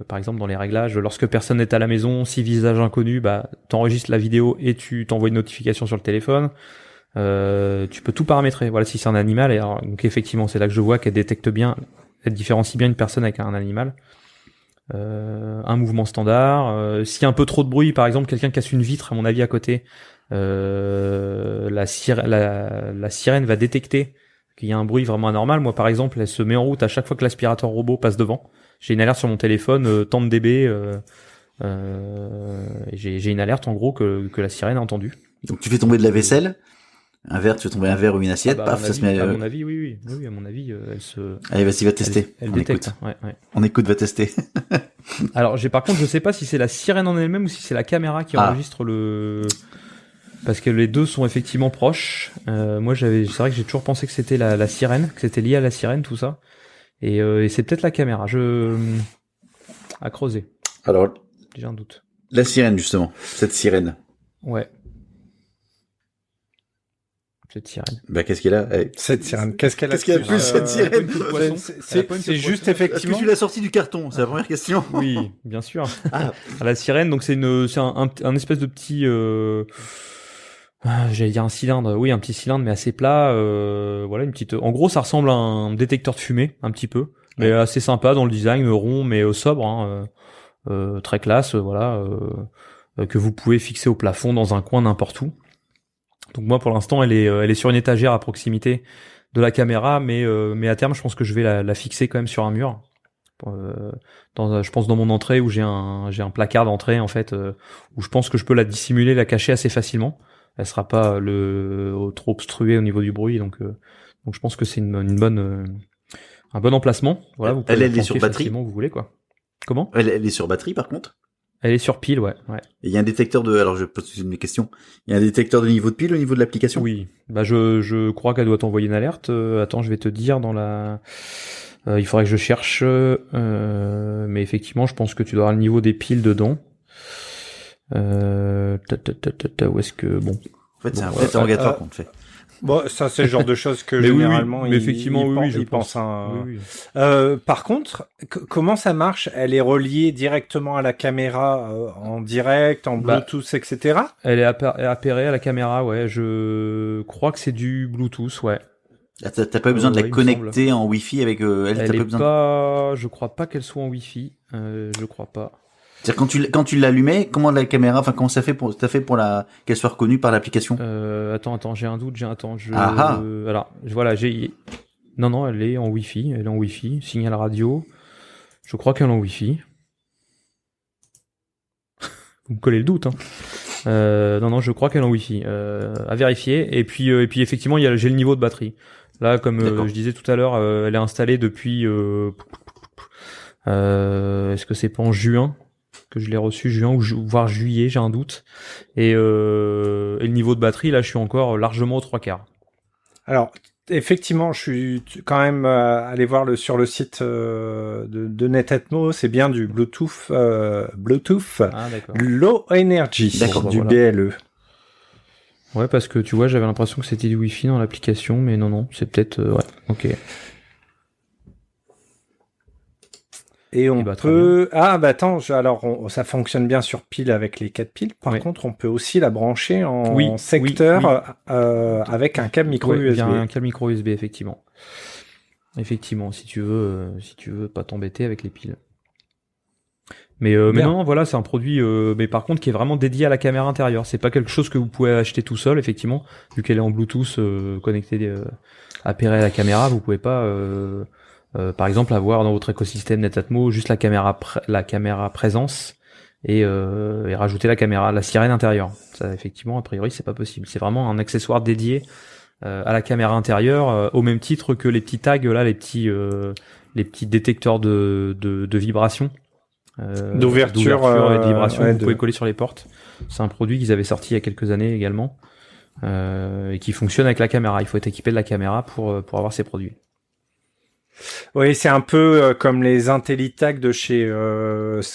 par exemple dans les réglages. Lorsque personne n'est à la maison, si visage inconnu, t'enregistres la vidéo et tu t'envoies une notification sur le téléphone. Tu peux tout paramétrer. Voilà, si c'est un animal, et alors, donc effectivement, c'est là que je vois qu'elle détecte bien, elle différencie bien une personne avec un animal. Un mouvement standard. S'il y a un peu trop de bruit, par exemple, quelqu'un casse une vitre, à mon avis, à côté, la sirène va détecter qu'il y a un bruit vraiment anormal. Moi, par exemple, elle se met en route à chaque fois que l'aspirateur robot passe devant. J'ai une alerte sur mon téléphone, tant de dB. J'ai une alerte en gros que la sirène a entendu. Donc tu fais tomber de la vaisselle. Un verre, tu fais tomber un verre ou une assiette, paf, ça se met. À mon avis, oui, à mon avis, elle se. Allez, vas-y, va tester. Elle on détecte. écoute. Ouais. On écoute, va tester. Alors, par contre, je sais pas si c'est la sirène en elle-même ou si c'est la caméra qui enregistre parce que les deux sont effectivement proches. Moi, c'est vrai que j'ai toujours pensé que c'était la sirène, que c'était lié à la sirène, tout ça. Et c'est peut-être la caméra. À creuser. Alors. J'ai un doute. La sirène, justement. Cette sirène. Ouais. Cette sirène. Bah, qu'est-ce qu'elle a? Cette sirène, qu'est-ce qu'elle a? Qu'est-ce qu'il y a de plus, cette sirène? C'est juste effectivement. Est-ce que tu l'as sorti du carton? C'est la première question. Oui, bien sûr. La sirène, donc c'est un espèce de petit, j'allais dire un cylindre. Oui, un petit cylindre, mais assez plat. Voilà, une petite. En gros, ça ressemble à un détecteur de fumée, un petit peu, mais assez sympa dans le design, rond, mais sobre, hein, très classe, voilà, que vous pouvez fixer au plafond dans un coin n'importe où. Donc moi pour l'instant elle est sur une étagère à proximité de la caméra, mais à terme je pense que je vais la fixer quand même sur un mur. Je pense dans mon entrée où j'ai un placard d'entrée en fait, où je pense que je peux la dissimuler, la cacher assez facilement. Elle sera pas trop obstruée au niveau du bruit, donc je pense que c'est un bon emplacement. Voilà, vous pouvez elle est sur batterie. Vous voulez quoi. Comment? Elle est sur batterie par contre. Elle est sur pile, ouais. Et il y a un détecteur alors je pose une questions. Il y a un détecteur de niveau de pile au niveau de l'application? Oui. Bah, je crois qu'elle doit t'envoyer une alerte. Attends, je vais te dire il faudrait que je cherche, mais effectivement, je pense que tu dois avoir le niveau des piles dedans. Où est-ce que, bon. En fait, c'est un vrai interrogatoire qu'on te fait. Bon, ça c'est le genre de choses que généralement mais effectivement, je pense. Oui. Par contre, comment ça marche? Elle est reliée directement à la caméra en direct, en Bluetooth, etc. Elle est appairée à la caméra, ouais. Je crois que c'est du Bluetooth, ouais. T'as pas besoin de la connecter en Wi-Fi avec elle. T'as pas besoin. Je crois pas qu'elle soit en Wi-Fi. Je crois pas. C'est-à-dire quand tu l'allumais, comment la caméra, comment t'as fait pour qu'elle soit reconnue par l'application? Attends, j'ai un doute, alors, voilà, non, elle est en Wi-Fi, signal radio. Je crois qu'elle est en Wi-Fi. Vous me collez le doute, hein. Non, je crois qu'elle est en Wi-Fi. À vérifier. Et puis effectivement, j'ai le niveau de batterie. Là, comme je disais tout à l'heure, elle est installée depuis, est-ce que c'est pas en juin que je l'ai reçu, voire juillet, j'ai un doute. Et le niveau de batterie, là, je suis encore largement aux 3/4. Alors, effectivement, je suis quand même allé voir sur le site de Netatmo, c'est bien du Bluetooth Low Energy, du BLE. Ouais, parce que tu vois, j'avais l'impression que c'était du Wi-Fi dans l'application, mais non, c'est peut-être... ouais, ok. Et on peut... attends, ça fonctionne bien sur pile avec les 4 piles. Par contre, on peut aussi la brancher en secteur avec un câble micro USB. Bien un câble micro USB, effectivement. Effectivement, si tu veux pas t'embêter avec les piles. Mais non, voilà, c'est un produit, mais par contre qui est vraiment dédié à la caméra intérieure. C'est pas quelque chose que vous pouvez acheter tout seul, effectivement, vu qu'elle est en Bluetooth connectée, appairée à la caméra, vous pouvez pas. Par exemple, avoir dans votre écosystème Netatmo juste la caméra présence et rajouter la sirène intérieure. Ça, effectivement, a priori, c'est pas possible. C'est vraiment un accessoire dédié à la caméra intérieure, au même titre que les petits tags là, les petits détecteurs de vibration, d'ouverture et de vibration que vous pouvez coller sur les portes. C'est un produit qu'ils avaient sorti il y a quelques années également et qui fonctionne avec la caméra. Il faut être équipé de la caméra pour avoir ces produits. Oui, c'est un peu comme les IntelliTag de chez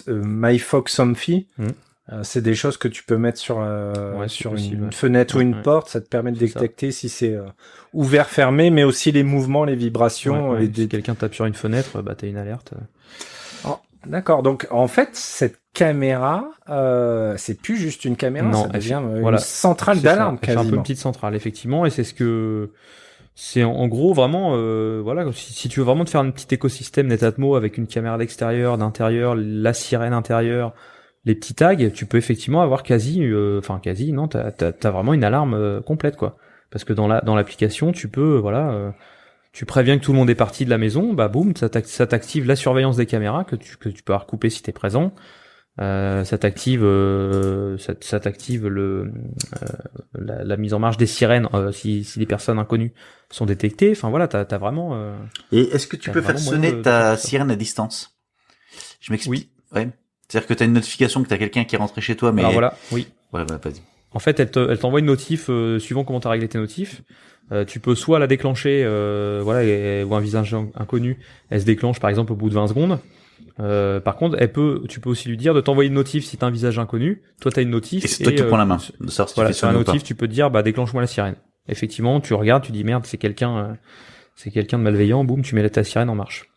MyFox Somfy. C'est des choses que tu peux mettre sur une fenêtre ou une porte. Ça te permet de détecter si c'est ouvert, fermé, mais aussi les mouvements, les vibrations. Si quelqu'un tape sur une fenêtre, t'as une alerte. Oh, d'accord. Donc, en fait, cette caméra, c'est plus juste une caméra, ça devient une centrale d'alarme quasiment. C'est un peu une petite centrale, effectivement, et c'est en gros vraiment si tu veux vraiment te faire un petit écosystème Netatmo avec une caméra d'extérieur, d'intérieur, la sirène intérieure, les petits tags, tu peux effectivement avoir t'as vraiment une alarme complète quoi. Parce que dans l'application, tu peux tu préviens que tout le monde est parti de la maison, boum, ça t'active la surveillance des caméras que tu peux recouper si t'es présent. ça t'active la mise en marche des sirènes si des personnes inconnues sont détectées. Enfin voilà, t'as vraiment. Et est-ce que tu peux faire sonner ta sirène à distance? Je m'explique. Oui. Ouais. C'est-à-dire que t'as une notification que t'as quelqu'un qui est rentré chez toi, mais. Alors voilà, oui. Ouais, bah vas-y. En fait, elle t'envoie une notif suivant comment t'as réglé tes notifs. Tu peux soit la déclencher, ou un visage inconnu, elle se déclenche par exemple au bout de 20 secondes. Par contre, tu peux aussi lui dire de t'envoyer une notif si t'as un visage inconnu. Toi, t'as une notif. Et c'est toi qui prends la main. De savoir si tu fais sur la sonner ou notif, pas. tu peux te dire, déclenche-moi la sirène. Effectivement, tu regardes, tu dis merde, c'est quelqu'un de malveillant. Boum, tu mets ta sirène en marche.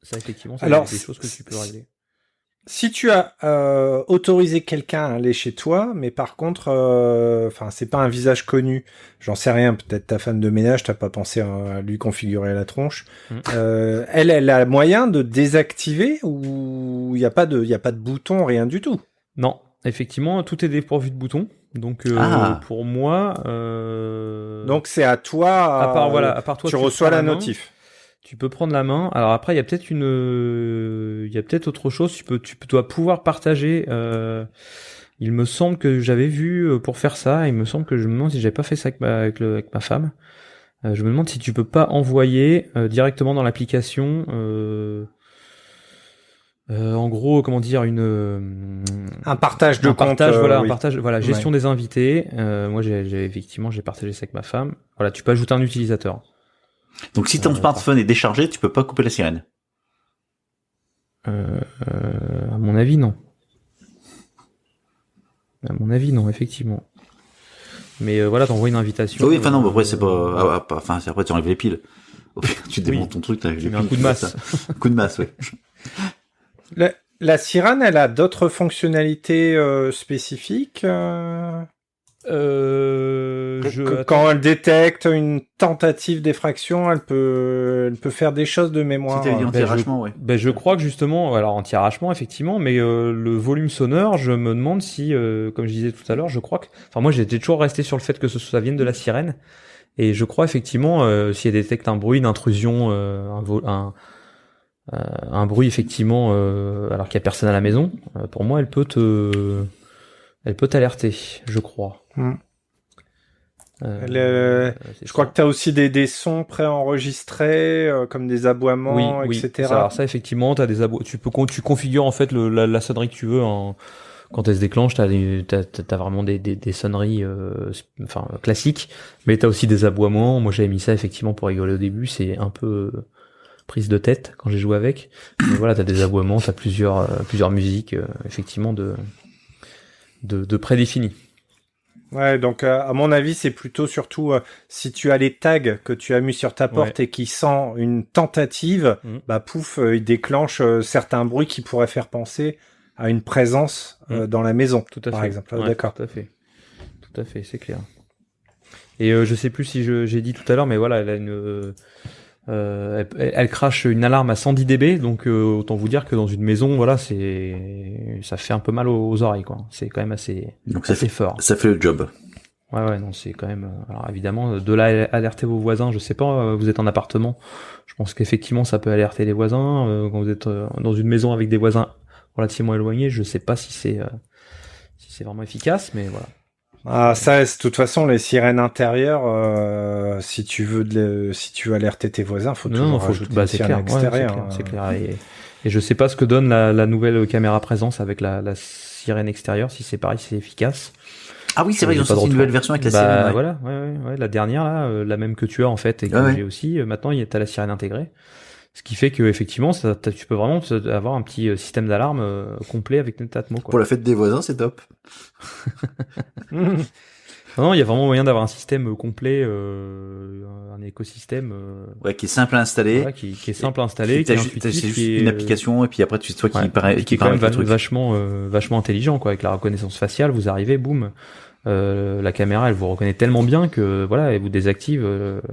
Ça, effectivement, c'est des choses que tu peux régler. Si tu as autorisé quelqu'un à aller chez toi, mais par contre, c'est pas un visage connu, j'en sais rien, peut-être ta femme de ménage, t'as pas pensé à lui configurer la tronche. Elle a moyen de désactiver ou il y a pas de bouton, rien du tout. Non, effectivement, tout est dépourvu de boutons. Donc pour moi, donc c'est à toi. À part toi, tu reçois la notif. Tu peux prendre la main. Alors après, il y a peut-être autre chose. Tu dois pouvoir partager. Il me semble que j'avais vu pour faire ça. Il me semble que je me demande si j'avais pas fait ça avec ma femme. Je me demande si tu peux pas envoyer directement dans l'application. En gros, comment dire, un partage de compte. Un partage. Voilà, gestion des invités. Moi, j'ai partagé ça avec ma femme. Voilà, tu peux ajouter un utilisateur. Donc si ton smartphone est déchargé, tu peux pas couper la sirène. À mon avis, non. À mon avis, non, effectivement. Mais t'envoies une invitation. Oui, enfin non, après c'est pas. Après tu enlèves les piles. Tu démontes ton truc, t'enlèves les piles. Un coup de masse. Un coup de masse, oui. La sirène, elle a d'autres fonctionnalités spécifiques. Quand elle détecte une tentative d'effraction, elle peut faire des choses de mémoire. C'était anti-arrachement, ouais. Je crois que justement, alors anti-arrachement effectivement, mais le volume sonore, je me demande si, comme je disais tout à l'heure, je crois que, moi j'étais toujours resté sur le fait que ça vienne de la sirène, et je crois effectivement, si elle détecte un bruit d'intrusion, un bruit effectivement, alors qu'il y a personne à la maison, pour moi elle peut t'alerter, je crois. Je crois que tu as aussi des sons préenregistrés, comme des aboiements, etc. Oui. Alors ça, effectivement, tu configures en fait la sonnerie que tu veux. Quand elle se déclenche, t'as vraiment des sonneries classiques, mais t'as aussi des aboiements. Moi, j'avais mis ça effectivement pour rigoler au début. C'est un peu prise de tête quand j'ai joué avec. Mais voilà, t'as des aboiements, t'as plusieurs musiques effectivement de prédéfinies. Ouais, donc à mon avis, c'est plutôt surtout si tu as les tags que tu as mis sur ta porte et qui sent une tentative, il déclenche certains bruits qui pourraient faire penser à une présence dans la maison, par exemple. D'accord. Tout à fait, c'est clair. Et je sais plus si j'ai dit tout à l'heure, mais voilà, elle a elle crache une alarme à 110 dB, donc autant vous dire que dans une maison, voilà, ça fait un peu mal aux oreilles, quoi. C'est quand même assez fort. Ça fait le job. Ouais, non, c'est quand même. Alors évidemment, de là à alerter vos voisins, je sais pas. Vous êtes en appartement, je pense qu'effectivement, ça peut alerter les voisins. Quand vous êtes dans une maison avec des voisins relativement éloignés, je sais pas si c'est vraiment efficace, mais voilà. Ah, ça, de toute façon, les sirènes intérieures, si tu veux alerter tes voisins, faut toujours rajouter une sirène extérieure. C'est clair. Et je sais pas ce que donne la nouvelle caméra présence avec la sirène extérieure, si c'est pareil, si c'est efficace. Ah oui, c'est vrai, ils ont sorti une nouvelle version avec la sirène. Ouais. Voilà, ouais, la dernière là, la même que tu as en fait et que j'ai aussi. Maintenant, t'as la sirène intégrée. Ce qui fait que effectivement, tu peux vraiment avoir un petit système d'alarme complet avec Netatmo, quoi. Pour la fête des voisins, c'est top. Non, il y a vraiment moyen d'avoir un système complet, un écosystème. Qui est simple à installer. Voilà, qui est simple à installer, qui est intuitif, qui est une application et puis après tu sais qui paraît, qui est quand même vachement intelligent, quoi. Avec la reconnaissance faciale, vous arrivez, boum. La caméra, elle vous reconnaît tellement bien que voilà, elle vous désactive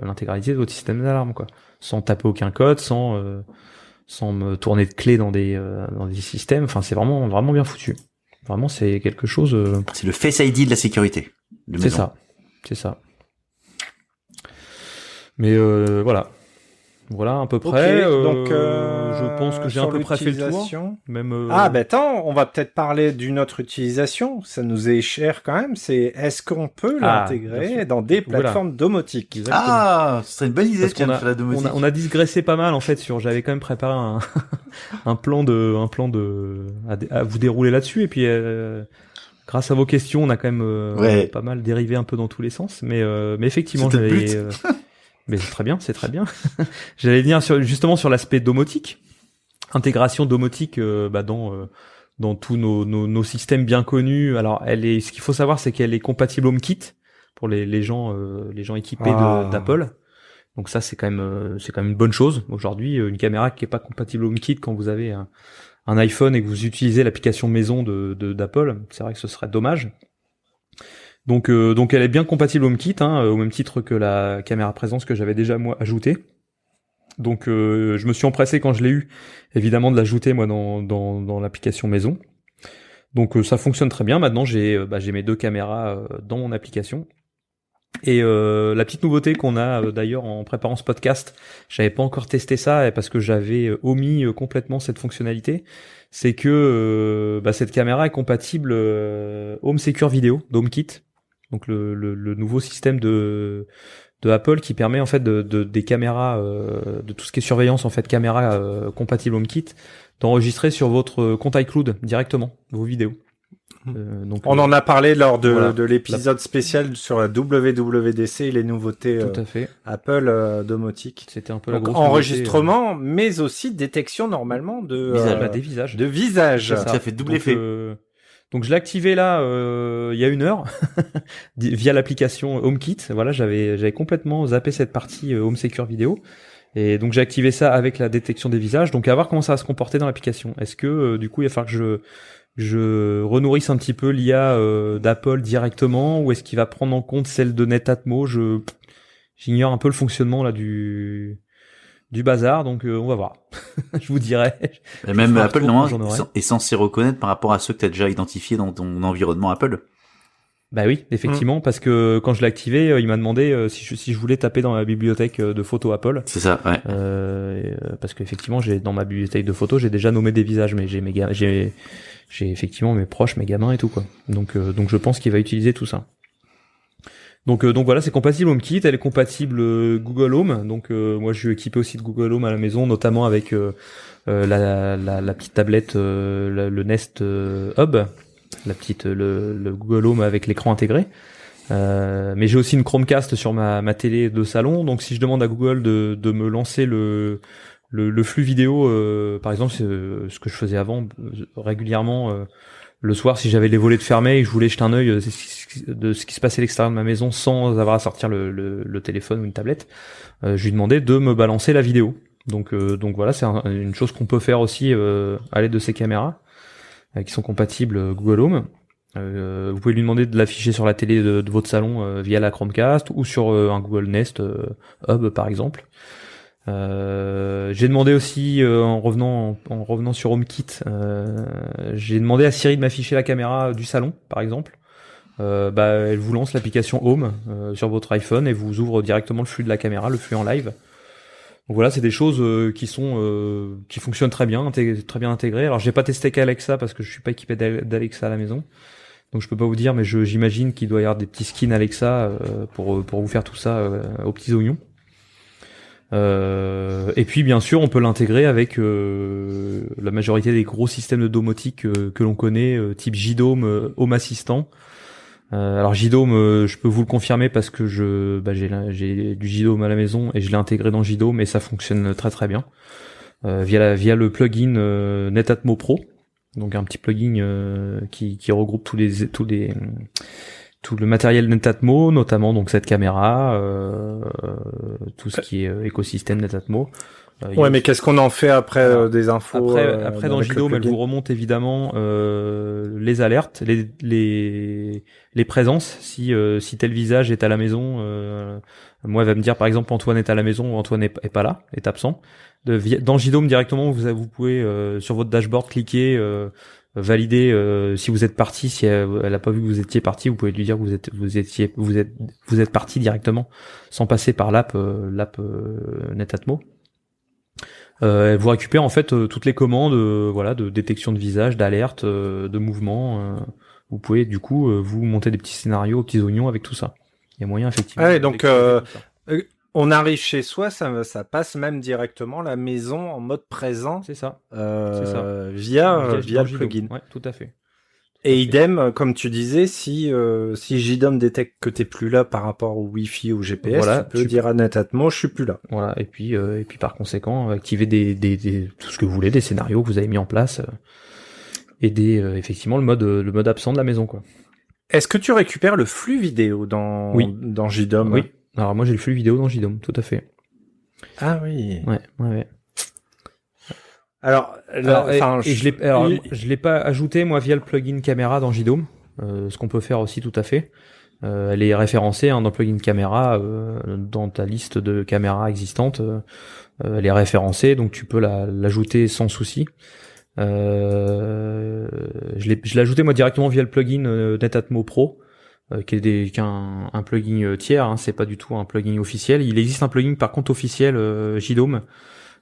l'intégralité de votre système d'alarme, quoi, sans taper aucun code, sans me tourner de clé dans des systèmes. Enfin, c'est vraiment bien foutu. Vraiment, c'est quelque chose. C'est le Face ID de la sécurité. C'est ça. Mais voilà. Voilà, à peu près. Donc, je pense que j'ai à peu près fait le tour. Même. Ah, ben attends, on va peut-être parler d'une autre utilisation. Ça nous est cher quand même. C'est est-ce qu'on peut l'intégrer dans des plateformes domotiques? Exactement. Ah, ce serait une bonne idée de la domotique. On a digressé pas mal en fait j'avais quand même préparé un plan à vous dérouler là-dessus et puis grâce à vos questions, on a quand même pas mal dérivé un peu dans tous les sens, mais effectivement j'allais. Mais c'est très bien. J'allais venir justement sur l'aspect domotique, intégration domotique dans tous nos systèmes bien connus. Alors ce qu'il faut savoir, c'est qu'elle est compatible HomeKit pour les gens équipés d'Apple. Donc ça c'est quand même une bonne chose. Aujourd'hui, une caméra qui est pas compatible HomeKit quand vous avez un iPhone et que vous utilisez l'application maison d'Apple, c'est vrai que ce serait dommage. Donc elle est bien compatible HomeKit, au même titre que la caméra présence que j'avais déjà moi ajoutée. Donc je me suis empressé quand je l'ai eu, évidemment, de l'ajouter moi dans l'application maison. Donc ça fonctionne très bien. Maintenant j'ai mes 2 caméras dans mon application. Et la petite nouveauté qu'on a d'ailleurs en préparant ce podcast, j'avais pas encore testé ça parce que j'avais omis complètement cette fonctionnalité, c'est que cette caméra est compatible Home Secure Video d'HomeKit. Donc le nouveau système de Apple qui permet en fait des caméras de tout ce qui est surveillance en fait caméra compatible HomeKit d'enregistrer sur votre compte iCloud directement vos vidéos. Donc on en a parlé lors de l'épisode spécial sur la WWDC et les nouveautés tout à fait. Apple domotique. C'était un peu la grosse enregistrement, mais aussi détection normalement de visages. De visage. Ça fait double effet. Donc je l'ai activé là il y a 1 heure via l'application HomeKit. Voilà, j'avais complètement zappé cette partie Home Secure Video. Et donc j'ai activé ça avec la détection des visages. Donc à voir comment ça va se comporter dans l'application. Est-ce que du coup il va falloir que je renourrisse un petit peu l'IA d'Apple directement, ou est-ce qu'il va prendre en compte celle de Netatmo? J'ignore un peu le fonctionnement là du bazar, donc on va voir. Je vous dirai. Et même Apple normalement est censé reconnaître par rapport à ceux que tu as déjà identifiés dans ton environnement Apple. Bah oui, effectivement, parce que quand je l'ai activé, il m'a demandé si je voulais taper dans la bibliothèque de photos Apple. C'est ça, ouais. Parce qu'effectivement, dans ma bibliothèque de photos, j'ai déjà nommé des visages, mais j'ai effectivement mes proches, mes gamins et tout quoi. Donc je pense qu'il va utiliser tout ça. Donc voilà, c'est compatible HomeKit, elle est compatible Google Home. Donc moi je suis équipé aussi de Google Home à la maison, notamment avec la petite tablette, le Nest Hub, le Google Home avec l'écran intégré. Mais j'ai aussi une Chromecast sur ma télé de salon. Donc si je demande à Google de me lancer le flux vidéo, par exemple, c'est ce que je faisais avant régulièrement. Le soir, si j'avais les volets fermés et que je voulais jeter un œil de ce qui se passait à l'extérieur de ma maison sans avoir à sortir le téléphone ou une tablette, je lui demandais de me balancer la vidéo. Donc voilà, c'est une chose qu'on peut faire aussi à l'aide de ces caméras qui sont compatibles Google Home. Vous pouvez lui demander de l'afficher sur la télé de votre salon via la Chromecast ou sur un Google Nest Hub par exemple. J'ai demandé aussi en revenant sur HomeKit, j'ai demandé à Siri de m'afficher la caméra du salon par exemple. Elle vous lance l'application Home sur votre iPhone et vous ouvre directement le flux de la caméra, le flux en live. Donc voilà, c'est des choses qui fonctionnent très bien intégrées. Alors j'ai pas testé qu'Alexa parce que je suis pas équipé d'Alexa à la maison. Donc je peux pas vous dire, mais j'imagine qu'il doit y avoir des petits skins Alexa pour vous faire tout ça aux petits oignons. Et puis bien sûr on peut l'intégrer avec la majorité des gros systèmes de domotique que l'on connaît, type JDome, Home Assistant. Alors JDome, je peux vous le confirmer parce que j'ai du JDome à la maison et je l'ai intégré dans JDome et ça fonctionne très très bien via le plugin Netatmo Pro. Donc un petit plugin qui regroupe tout le matériel Netatmo, notamment donc cette caméra, tout ce qui est écosystème Netatmo. Ouais, mais qu'est-ce qu'on en fait après des infos Après dans JDome, elle vous remonte évidemment les alertes, les présences. Si tel visage est à la maison, moi elle va me dire par exemple Antoine est à la maison ou Antoine est pas là, est absent. Dans JDome directement, vous pouvez sur votre dashboard cliquer. Valider si vous êtes parti, si elle a pas vu que vous étiez parti, vous pouvez lui dire que vous êtes parti directement sans passer par l'app Netatmo. Vous récupérez en fait toutes les commandes, voilà, de détection de visage, d'alerte, de mouvement. Vous pouvez du coup vous monter des petits scénarios aux petits oignons avec tout ça. Il y a moyen effectivement. Ouais, donc on arrive chez soi, ça passe même directement la maison en mode présent. C'est ça. Via le plugin. Ouais, tout à fait. Et idem, comme tu disais, si JDOM détecte que t'es plus là par rapport au Wi-Fi ou au GPS, voilà, tu peux dire à Netatmo, je suis plus là. Voilà. Et puis par conséquent, activer des tout ce que vous voulez, des scénarios que vous avez mis en place, et effectivement le mode absent de la maison, quoi. Est-ce que tu récupères le flux vidéo dans JDOM? Oui. Alors moi j'ai le flux vidéo dans JDOM, tout à fait. Ah oui. Ouais. Alors, je l'ai pas ajouté moi via le plugin caméra dans JDOM, ce qu'on peut faire aussi tout à fait. Elle est référencée dans le plugin caméra, dans ta liste de caméras existantes. Elle est référencée, donc tu peux l'ajouter sans souci. Je l'ai ajouté moi directement via le plugin Netatmo Pro, qui est un plugin tiers, hein, c'est pas du tout un plugin officiel. Il existe un plugin par contre officiel JDOM,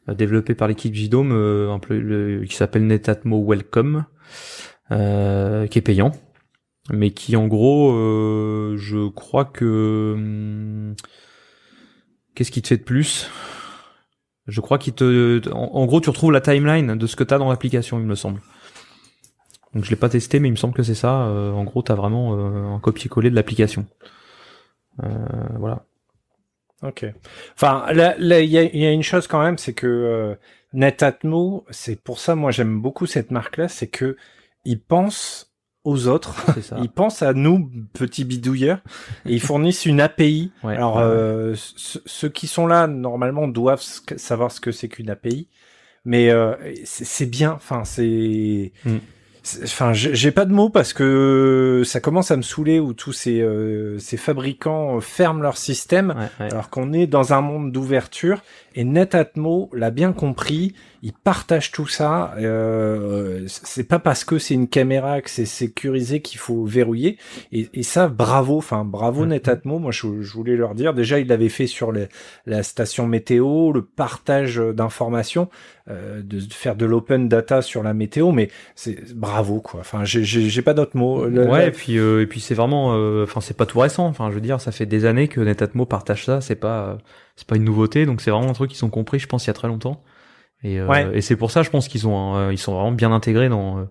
développé par l'équipe JDOM, qui s'appelle Netatmo Welcome, qui est payant, mais qui en gros, je crois que qu'est-ce qui te fait de plus? Je crois en gros, tu retrouves la timeline de ce que t'as dans l'application, il me semble. Donc je l'ai pas testé, mais il me semble que c'est ça. En gros, t'as vraiment un copier-coller de l'application. Voilà. Ok. Enfin, là, il y a une chose quand même, c'est que Netatmo, c'est pour ça, moi, j'aime beaucoup cette marque-là, c'est que ils pensent aux autres, c'est ça. Ils pensent à nous, petits bidouilleurs, et ils fournissent une API. Ouais, alors, ceux qui sont là, normalement, doivent savoir ce que c'est qu'une API, mais c'est bien, enfin, Enfin, j'ai pas de mots parce que ça commence à me saouler où tous ces fabricants ferment leur système, alors qu'on est dans un monde d'ouverture. Et Netatmo l'a bien compris, il partage tout ça. C'est pas parce que c'est une caméra que c'est sécurisé qu'il faut verrouiller. Et ça, bravo, Netatmo. Moi, je voulais leur dire. Déjà, il l'avait fait sur la station météo, le partage d'informations, de faire de l'open data sur la météo. Mais c'est bravo, quoi. Enfin, j'ai pas d'autres mots. Et puis c'est vraiment, enfin, c'est pas tout récent. Enfin, je veux dire, ça fait des années que Netatmo partage ça. C'est pas une nouveauté. Donc c'est vraiment un truc qu'ils ont compris, je pense, il y a très longtemps. Et c'est pour ça, je pense qu'ils sont vraiment bien intégrés dans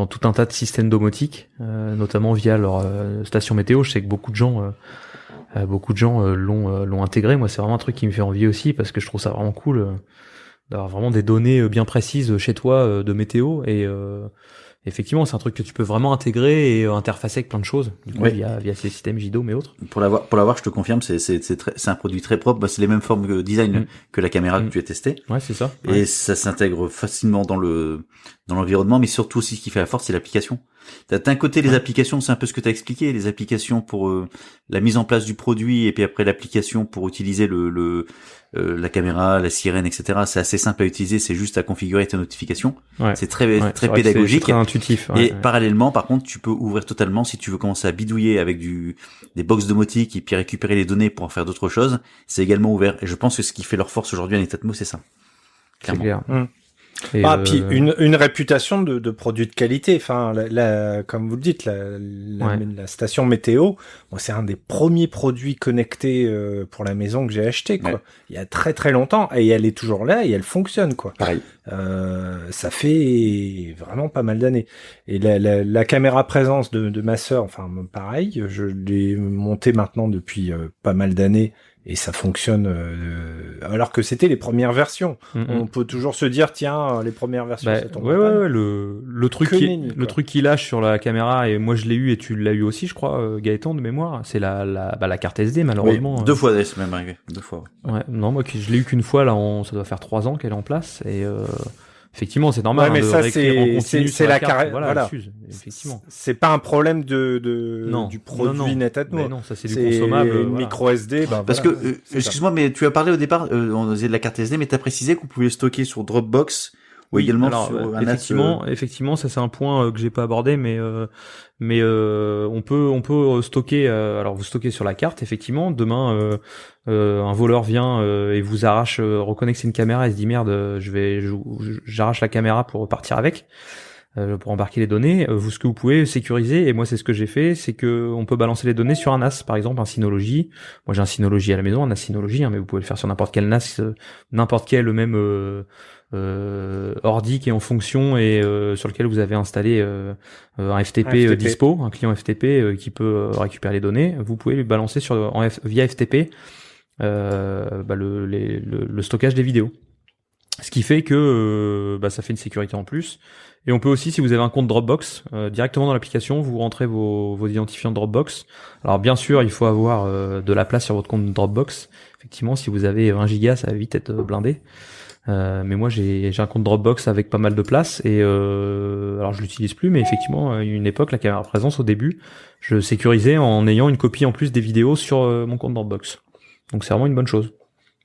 tout un tas de systèmes domotiques, notamment via leur station météo. Je sais que beaucoup de gens l'ont intégré. Moi, c'est vraiment un truc qui me fait envie aussi parce que je trouve ça vraiment cool d'avoir vraiment des données bien précises chez toi de météo. Et effectivement, c'est un truc que tu peux vraiment intégrer et interfacer avec plein de choses, du coup, via ces systèmes JDOM et autres. Pour l'avoir, je te confirme, c'est un produit très propre. Bah, c'est les mêmes formes de design que la caméra que tu as testé. Ouais, c'est ça. Et ça s'intègre facilement dans l'environnement, mais surtout aussi ce qui fait la force, c'est l'application. D'un côté, les applications, c'est un peu ce que tu as expliqué, les applications pour la mise en place du produit, et puis après l'application pour utiliser la caméra, la sirène, etc. C'est assez simple à utiliser, c'est juste à configurer tes notifications. C'est très pédagogique, c'est très intuitif. Et parallèlement, par contre, tu peux ouvrir totalement si tu veux commencer à bidouiller avec des box domotiques et puis récupérer les données pour en faire d'autres choses. C'est également ouvert. Et je pense que ce qui fait leur force aujourd'hui à Netatmo, c'est ça. Clairement. C'est clair. Puis une réputation de produit de qualité. Enfin, comme vous le dites, la station météo, moi, c'est un des premiers produits connectés pour la maison que j'ai acheté, quoi. Il y a très très longtemps, et elle est toujours là et elle fonctionne, quoi. Pareil. Ça fait vraiment pas mal d'années. Et la caméra présence de ma sœur, enfin pareil, je l'ai montée maintenant depuis pas mal d'années. Et ça fonctionne alors que c'était les premières versions. On peut toujours se dire tiens, les premières versions ça tombe. Le truc qui lâche sur la caméra, et moi je l'ai eu et tu l'as eu aussi, je crois, Gaëtan, de mémoire, c'est la carte SD, malheureusement. Oui, 2 fois, c'est même arrivé. 2 fois. Ouais, non, moi je l'ai eu qu'une fois, là, ça doit faire 3 ans qu'elle est en place, et effectivement, c'est normal. Mais de ça, c'est la carte. carrière. Voilà. Effectivement. C'est pas un problème du produit Netatmo. Non, ça c'est du consommable. Une micro SD. Parce que, excuse-moi, mais tu as parlé au départ, on disait de la carte SD, mais t'as précisé qu'on pouvait stocker sur Dropbox ou également alors, sur un NAS. Effectivement, ça c'est un point que j'ai pas abordé, mais on peut stocker. Alors vous stockez sur la carte, effectivement. Demain, un voleur vient et vous arrache, reconnecte une caméra et se dit merde, j'arrache la caméra pour partir avec. Pour embarquer les données, ce que vous pouvez sécuriser, et moi c'est ce que j'ai fait, c'est que on peut balancer les données sur un NAS, par exemple un Synology. Moi j'ai un Synology à la maison, un NAS Synology, mais vous pouvez le faire sur n'importe quel NAS, n'importe quel même ordi qui est en fonction et sur lequel vous avez installé un FTP, dispo, un client FTP qui peut récupérer les données. Vous pouvez lui balancer via FTP le stockage des vidéos. Ce qui fait que ça fait une sécurité en plus. Et on peut aussi, si vous avez un compte Dropbox, directement dans l'application, vous rentrez vos identifiants Dropbox. Alors bien sûr, il faut avoir de la place sur votre compte Dropbox. Effectivement, si vous avez 1 giga, ça va vite être blindé. Mais moi, j'ai un compte Dropbox avec pas mal de place. Et alors je l'utilise plus, mais effectivement, à une époque, la caméra présence au début, je sécurisais en ayant une copie en plus des vidéos sur mon compte Dropbox. Donc c'est vraiment une bonne chose.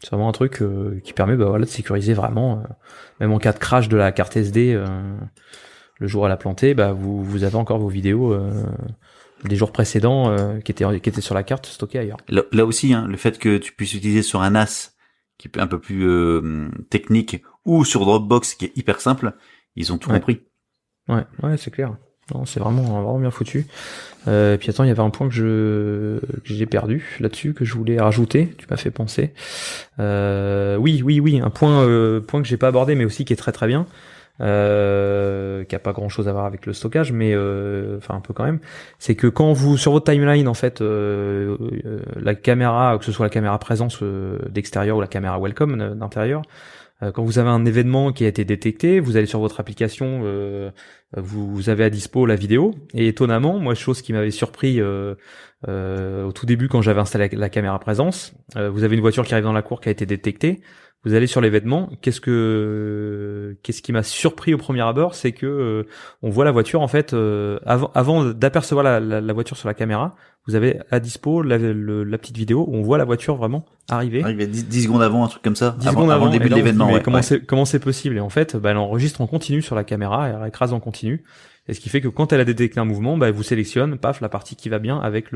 C'est vraiment un truc qui permet de sécuriser vraiment, même en cas de crash de la carte SD, le jour où elle a planté, vous avez encore vos vidéos des jours précédents qui étaient sur la carte stockées ailleurs. Là aussi, le fait que tu puisses utiliser sur un NAS qui est un peu plus technique ou sur Dropbox qui est hyper simple, ils ont tout compris. Ouais, c'est clair. Non, c'est vraiment bien foutu. Puis attends, il y avait un point que j'ai perdu là-dessus que je voulais rajouter. Tu m'as fait penser. Oui, un point que j'ai pas abordé, mais aussi qui est très très bien, qui a pas grand-chose à voir avec le stockage, mais enfin un peu quand même. C'est que quand vous sur votre timeline en fait, la caméra, que ce soit la caméra présence d'extérieur ou la caméra welcome d'intérieur. Quand vous avez un événement qui a été détecté, vous allez sur votre application, vous avez à dispo la vidéo. Et étonnamment, moi, chose qui m'avait surpris au tout début quand j'avais installé la caméra présence, vous avez une voiture qui arrive dans la cour qui a été détectée. Vous allez sur l'événement. Qu'est-ce qui m'a surpris au premier abord, c'est que on voit la voiture en fait avant d'apercevoir la voiture sur la caméra. Vous avez à dispo la petite vidéo où on voit la voiture vraiment arriver. Il y a 10 secondes avant, un truc comme ça. 10 secondes avant le début de l'événement. Comment c'est possible? Et en fait, elle enregistre en continu sur la caméra, elle écrase en continu. Et ce qui fait que quand elle a détecté un mouvement, elle vous sélectionne, paf, la partie qui va bien avec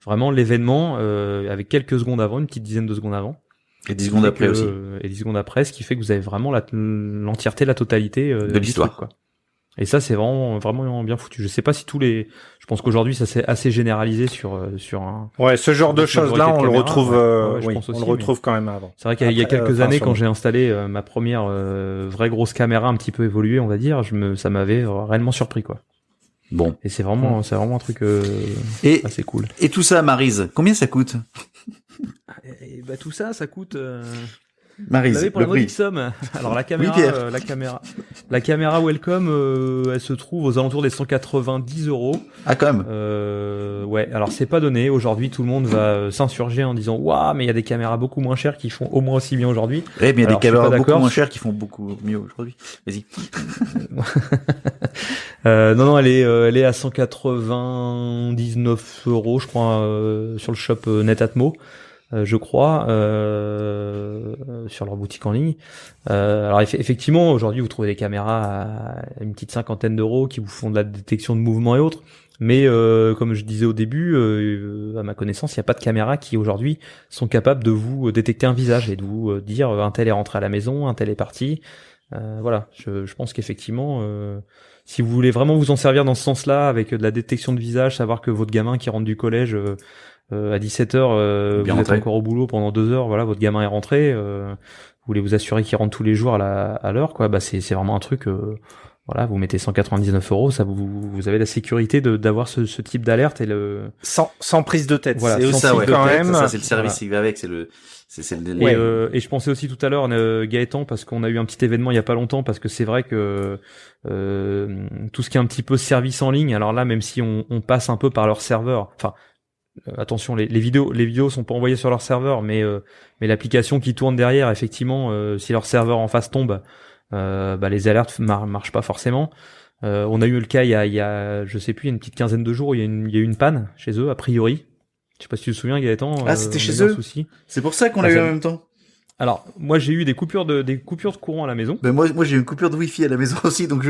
vraiment l'événement, avec quelques secondes avant, une petite dizaine de secondes avant. Et 10 secondes après aussi. Et 10 secondes après, ce qui fait que vous avez vraiment l'entièreté, la totalité de l'histoire. Truc, quoi. Et ça, c'est vraiment bien foutu. Je sais pas si je pense qu'aujourd'hui, ça s'est assez généralisé sur un. Ouais, ce genre de choses-là, on le retrouve, on le retrouve quand même avant. C'est vrai qu'il y a quelques années, quand j'ai installé ma première vraie grosse caméra un petit peu évoluée, on va dire, ça m'avait réellement surpris, quoi. Bon. Et c'est vraiment un truc assez cool. Et tout ça, Maryse, combien ça coûte? Et tout ça coûte. Maryse, pour la modique somme. Alors la caméra welcome, elle se trouve aux alentours des 190 €. Ah quand même. Ouais. Alors c'est pas donné. Aujourd'hui, tout le monde va s'insurger en disant waouh, mais il y a des caméras beaucoup moins chères qui font au moins aussi bien aujourd'hui. Ouais, mais il y a des caméras beaucoup moins chères qui font beaucoup mieux aujourd'hui. Vas-y. Non, elle est à 199 €, je crois, sur le shop Netatmo. Je crois, sur leur boutique en ligne. Alors effectivement, aujourd'hui, vous trouvez des caméras à une petite 50aine d'euros qui vous font de la détection de mouvement et autres. Mais comme je disais au début, à ma connaissance, il n'y a pas de caméras qui aujourd'hui sont capables de vous détecter un visage et de vous dire un tel est rentré à la maison, un tel est parti. Voilà, je pense qu'effectivement, si vous voulez vraiment vous en servir dans ce sens-là, avec de la détection de visage, savoir que votre gamin qui rentre du collège à 17h, vous êtes encore au boulot pendant 2 heures, voilà, votre gamin est rentré, vous voulez vous assurer qu'il rentre tous les jours à l'heure, quoi, c'est vraiment un truc, voilà, vous mettez 199 €, ça vous avez la sécurité d'avoir ce type d'alerte et sans prise de tête. Voilà, c'est ça, ouais, quand même. Ça, c'est le service qui va avec, c'est le et je pensais aussi tout à l'heure, Gaëtan, parce qu'on a eu un petit événement il y a pas longtemps, parce que c'est vrai que tout ce qui est un petit peu service en ligne, alors là, même si on passe un peu par leur serveur, enfin, attention, les vidéos sont pas envoyées sur leur serveur, mais l'application qui tourne derrière, effectivement, si leur serveur en face tombe, les alertes marchent pas forcément. On a eu le cas il y a je sais plus, il y a une petite quinzaine de jours, il y a eu une panne chez eux, a priori. Je sais pas si tu te souviens, Gaëtan. Ah, c'était chez eux. C'est pour ça qu'on l'a eu en même temps. Alors, moi, j'ai eu des coupures de courant à la maison. Ben moi, j'ai eu une coupure de Wi-Fi à la maison aussi, donc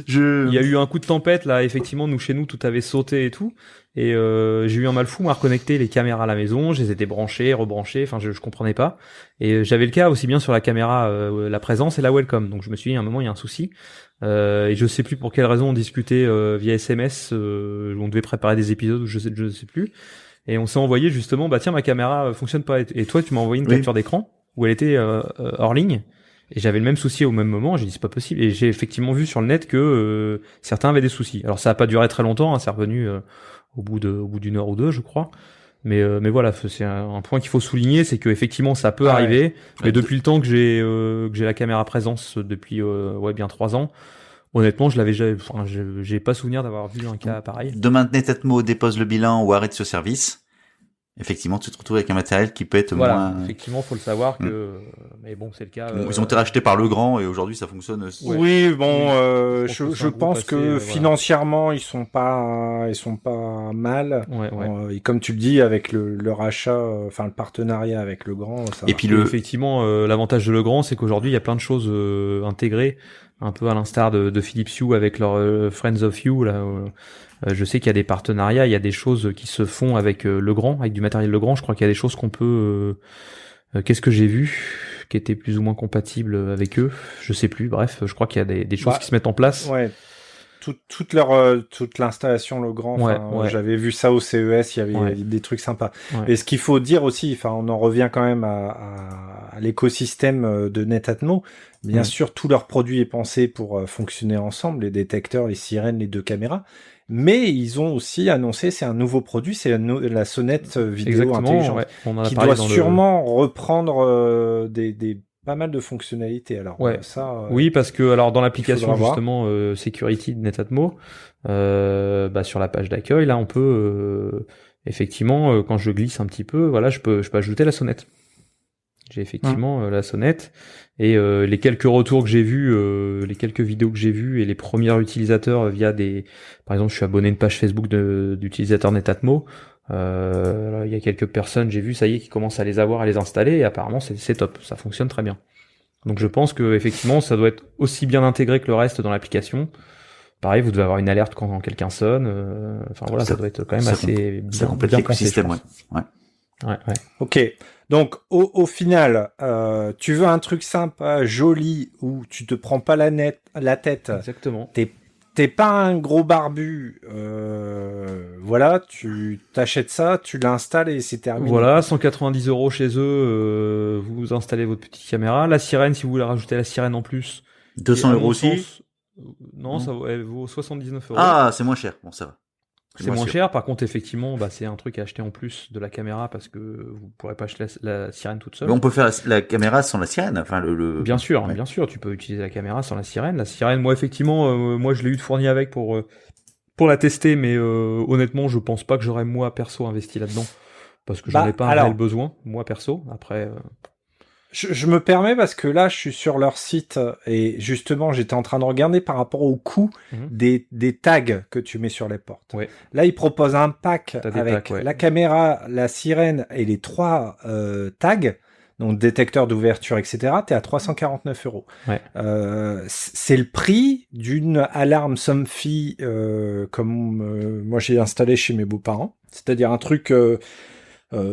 Il y a eu un coup de tempête, là, effectivement, chez nous, tout avait sauté et tout. Et j'ai eu un mal fou à reconnecter les caméras à la maison. Je les ai débranchées, rebranchées, enfin, je comprenais pas. Et j'avais le cas aussi bien sur la caméra, la présence et la welcome. Donc, je me suis dit, à un moment, il y a un souci. Et je sais plus pour quelle raison on discutait via SMS. On devait préparer des épisodes, je sais plus. Et on s'est envoyé justement, bah tiens, ma caméra fonctionne pas. Et toi, tu m'as envoyé une capture d'écran où elle était hors ligne. Et j'avais le même souci au même moment. J'ai dit c'est pas possible. Et j'ai effectivement vu sur le net que certains avaient des soucis. Alors ça a pas duré très longtemps. Hein, c'est revenu au bout d'une heure ou deux, je crois. Mais voilà, c'est un point qu'il faut souligner, c'est que effectivement ça peut arriver. Mais depuis le temps que j'ai la caméra présence depuis bien 3 ans. Honnêtement, j'ai pas souvenir d'avoir vu un cas pareil. Demain, Netatmo dépose le bilan ou arrête ce service. Effectivement, tu te retrouves avec un matériel qui peut être moins... Effectivement, faut le savoir que... Mais bon, c'est le cas... Ils ont été rachetés par Legrand et aujourd'hui, ça fonctionne... Oui, bon, je pense que financièrement, ils sont pas mal. Et comme tu le dis, avec le rachat, enfin, le partenariat avec Legrand, ça et puis effectivement, l'avantage de Legrand, c'est qu'aujourd'hui, il y a plein de choses intégrées, un peu à l'instar de Philips Hue avec leur Friends of You, là... je sais qu'il y a des partenariats, il y a des choses qui se font avec Legrand, avec du matériel Legrand. Je crois qu'il y a des choses qu'on peut... qu'est-ce que j'ai vu qui était plus ou moins compatible avec eux? Je sais plus. Bref, je crois qu'il y a des choses qui se mettent en place. Ouais. Toute l'installation Legrand. J'avais vu ça au CES. Il y avait des trucs sympas. Ouais. Et ce qu'il faut dire aussi, enfin, on en revient quand même à l'écosystème de Netatmo. Bien sûr, tout leur produit est pensé pour fonctionner ensemble, les détecteurs, les sirènes, les 2 caméras. Mais ils ont aussi annoncé, c'est un nouveau produit, c'est la sonnette vidéo intelligente, qui doit sûrement reprendre pas mal de fonctionnalités. Alors ça, oui, parce que alors dans l'application justement Security de Netatmo, sur la page d'accueil, là on peut effectivement quand je glisse un petit peu, voilà, je peux ajouter la sonnette. J'ai effectivement la sonnette et les quelques retours que j'ai vus, les quelques vidéos que j'ai vues et les premiers utilisateurs via par exemple, je suis abonné à une page Facebook d'utilisateurs Netatmo. Il y a quelques personnes, j'ai vu, ça y est, qui commencent à les avoir, à les installer et apparemment c'est top, ça fonctionne très bien. Donc je pense que effectivement, ça doit être aussi bien intégré que le reste dans l'application. Pareil, vous devez avoir une alerte quand quelqu'un sonne. Enfin voilà, ça doit être quand même assez bien complète l'écosystème, ouais. Ok. Donc au final, tu veux un truc simple, joli, où tu te prends pas la tête. Exactement. T'es pas un gros barbu. Voilà, tu t'achètes ça, tu l'installes et c'est terminé. Voilà, 190 € chez eux. Vous installez votre petite caméra. La sirène, si vous voulez rajouter la sirène en plus. 200 € aussi. Non, elle vaut 79 €. Ah, c'est moins cher. Bon, ça va. C'est moins cher. Par contre, effectivement, c'est un truc à acheter en plus de la caméra parce que vous pourrez pas acheter la sirène toute seule. Mais on peut faire la caméra sans la sirène. Enfin, Bien sûr, tu peux utiliser la caméra sans la sirène. La sirène, moi, effectivement, je l'ai eu de fourni avec pour la tester, mais honnêtement, je pense pas que j'aurais moi perso investi là-dedans parce que j'en ai pas un réel besoin, moi perso. Après. Je me permets parce que là, je suis sur leur site et justement, j'étais en train de regarder par rapport au coût des tags que tu mets sur les portes. Ouais. Là, ils proposent un pack avec la caméra, la sirène et les 3 tags, donc détecteur d'ouverture, etc. T'es à 349 €. Ouais. C'est le prix d'une alarme Somfy comme moi j'ai installé chez mes beaux-parents. C'est-à-dire un truc...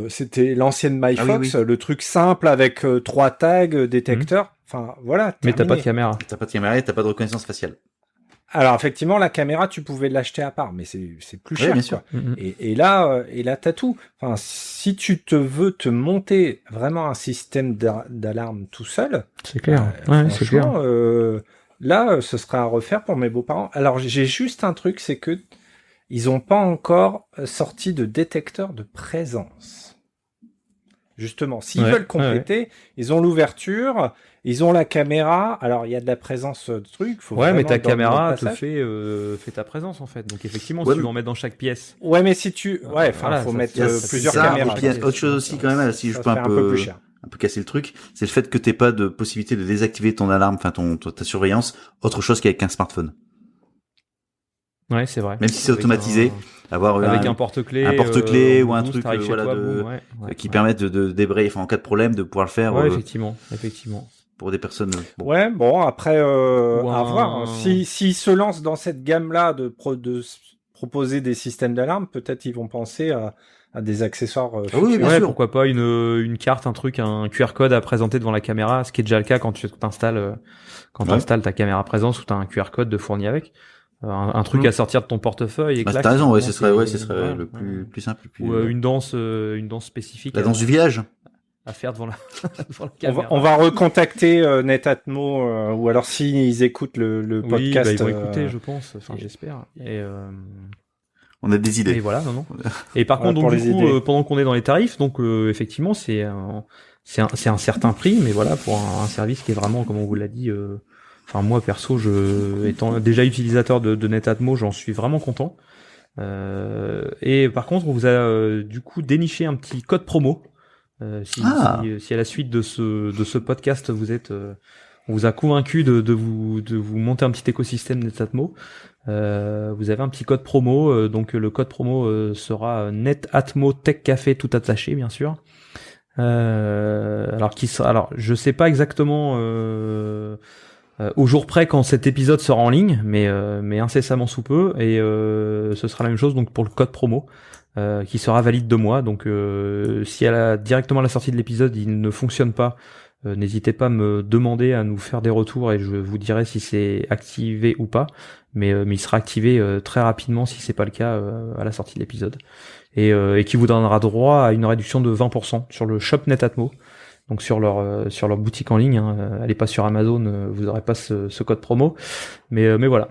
c'était l'ancienne MyFox, le truc simple avec 3 tags, détecteurs. Enfin, voilà. Mais t'as pas de caméra. T'as pas de caméra et t'as pas de reconnaissance faciale. Alors, effectivement, la caméra, tu pouvais l'acheter à part, mais c'est plus cher, bien sûr. Et là, t'as tout. Enfin, si tu veux te monter vraiment un système d'alarme tout seul. C'est clair. C'est clair. Là, ce sera à refaire pour mes beaux-parents. Alors, j'ai juste un truc, c'est que ils ont pas encore sorti de détecteur de présence. Justement, s'ils veulent compléter, ils ont l'ouverture, ils ont la caméra. Alors, il y a de la présence de trucs. Mais ta caméra te fait ta présence en fait. Donc effectivement, si tu veux en mettre dans chaque pièce. Ouais, mais si tu, faut mettre plusieurs caméras. Il y a autre chose aussi quand même. Si je peux un peu casser le truc, c'est le fait que t'aies pas de possibilité de désactiver ton alarme, enfin ta surveillance, autre chose qu'avec un smartphone. Ouais, c'est vrai. Même si c'est automatisé, avoir avec un porte-clés, ou un truc qui permette de débrayer, enfin en cas de problème, de pouvoir le faire. Ouais, effectivement. Pour des personnes. Ouais, bon après à voir. S'ils se lancent dans cette gamme-là de proposer des systèmes d'alarme, peut-être ils vont penser à des accessoires. Oui, bien sûr. Pourquoi pas une carte, un QR code à présenter devant la caméra, ce qui est déjà le cas quand tu t'installes ta caméra présence, où tu as un QR code de fourni avec. Un truc à sortir de ton portefeuille. T'as raison, ce serait le plus simple. Ou une danse spécifique. La danse du village. À faire devant la caméra. On va recontacter Netatmo, ou alors s'ils écoutent le podcast. Ils vont écouter, je pense. Enfin, j'espère. Et on a des idées. Et voilà, non. Et par contre, donc, du coup, pendant qu'on est dans les tarifs, donc effectivement, c'est un certain prix, mais voilà, pour un service qui est vraiment, comme on vous l'a dit. Enfin, moi perso, étant déjà utilisateur de Netatmo, j'en suis vraiment content. Et par contre, on vous a du coup déniché un petit code promo. Si à la suite de ce podcast, on vous a convaincu de vous monter un petit écosystème Netatmo, vous avez un petit code promo. Donc le code promo sera Netatmo Tech Café tout attaché, bien sûr. Alors je sais pas exactement. Au jour près quand cet épisode sera en ligne, mais incessamment sous peu, et ce sera la même chose donc pour le code promo qui sera valide 2 mois. Donc si directement à la sortie de l'épisode il ne fonctionne pas, n'hésitez pas à me demander, à nous faire des retours, et je vous dirai si c'est activé ou pas, mais il sera activé très rapidement si c'est pas le cas à la sortie de l'épisode, et qui vous donnera droit à une réduction de 20% sur le shop Netatmo. Donc sur leur boutique en ligne, allez pas sur Amazon, vous aurez pas ce code promo, mais voilà.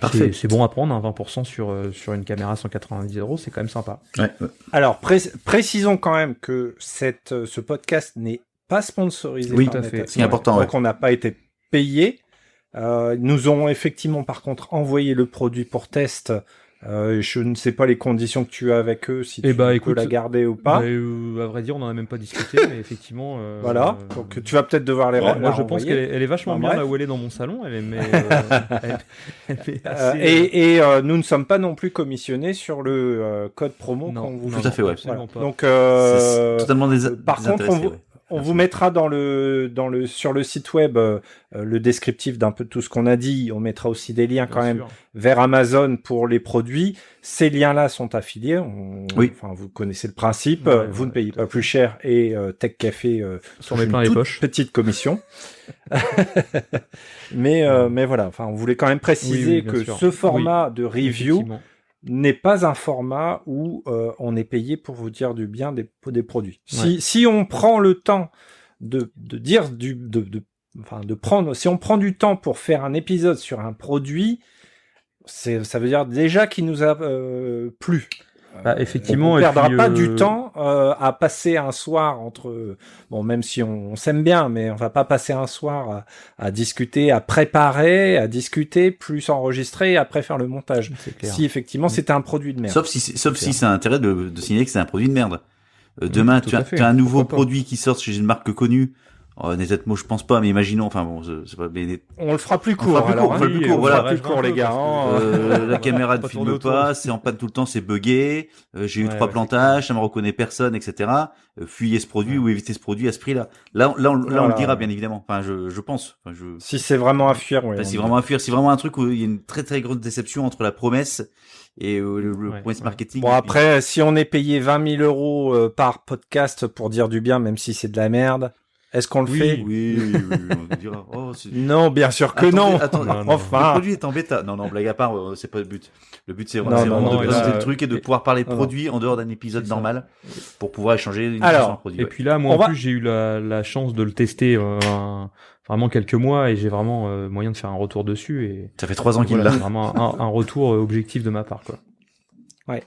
Parfait. C'est bon à prendre, 20% sur une caméra 190 €, c'est quand même sympa. Ouais. Alors précisons quand même que ce podcast n'est pas sponsorisé. Oui, tout à fait. C'est important. Donc on n'a pas été payé. Nous ont effectivement par contre envoyé le produit pour test. Je ne sais pas les conditions que tu as avec eux, si tu peux la garder ou pas. À vrai dire, on n'en a même pas discuté, mais effectivement. Voilà, donc tu vas peut-être devoir les renvoyer. Moi, je pense qu'elle est vachement bien là où elle est dans mon salon. Elle est assez... Et nous ne sommes pas non plus commissionnés sur le code promo qu'on vous. Tout à fait, ouais. Absolument pas. Donc, c'est totalement par contre, on vous mettra sur le site web le descriptif d'un peu tout ce qu'on a dit. On mettra aussi des liens quand même vers Amazon pour les produits. Ces liens-là sont affiliés. Enfin, vous connaissez le principe. Vous ne payez pas plus cher, et Tech Café sur mes plein les poches. Petite commission. mais voilà. Enfin, on voulait quand même préciser que ce format de review n'est pas un format où on est payé pour vous dire du bien des produits. Si on prend le temps si on prend du temps pour faire un épisode sur un produit, ça veut dire déjà qu'il nous a plu. Effectivement, on ne perdra pas du temps à passer un soir même si on s'aime bien, mais on va pas passer un soir à discuter, à préparer, à discuter, plus enregistrer et après faire le montage. Si effectivement c'était un produit de merde. Sauf si c'est intérêt de signaler que c'est un produit de merde. Demain, tu as un nouveau produit qui sort chez une marque connue. Netatmo, je pense pas, mais imaginons, enfin bon, c'est pas. On le fera plus court. On fera plus court, les gars. La caméra ne filme pas, c'est en panne tout le temps, c'est buggé. J'ai eu 3 plantages, ça me reconnaît personne, etc. Fuyez ce produit ou évitez ce produit à ce prix-là. Là, on le dira bien évidemment. Enfin, je pense. Si c'est vraiment à fuir, si vraiment un truc où il y a une très très grosse déception entre la promesse et le promesse marketing. Bon, après, si on est payé 20 000 € par podcast pour dire du bien, même si c'est de la merde. Est-ce qu'on le fait? Oui, on dira. Non, bien sûr que non. Enfin. Le produit est en bêta. Non, blague à part, c'est pas le but. Le but, c'est vraiment de présenter le truc et de pouvoir parler produit en dehors d'un épisode normal pour pouvoir échanger sur un produit. Et puis là, moi, en plus, j'ai eu la chance de le tester vraiment quelques mois, et j'ai vraiment moyen de faire un retour dessus. Et ça fait 3 ans qu'il l'a. Vraiment un retour objectif de ma part, quoi. Ouais.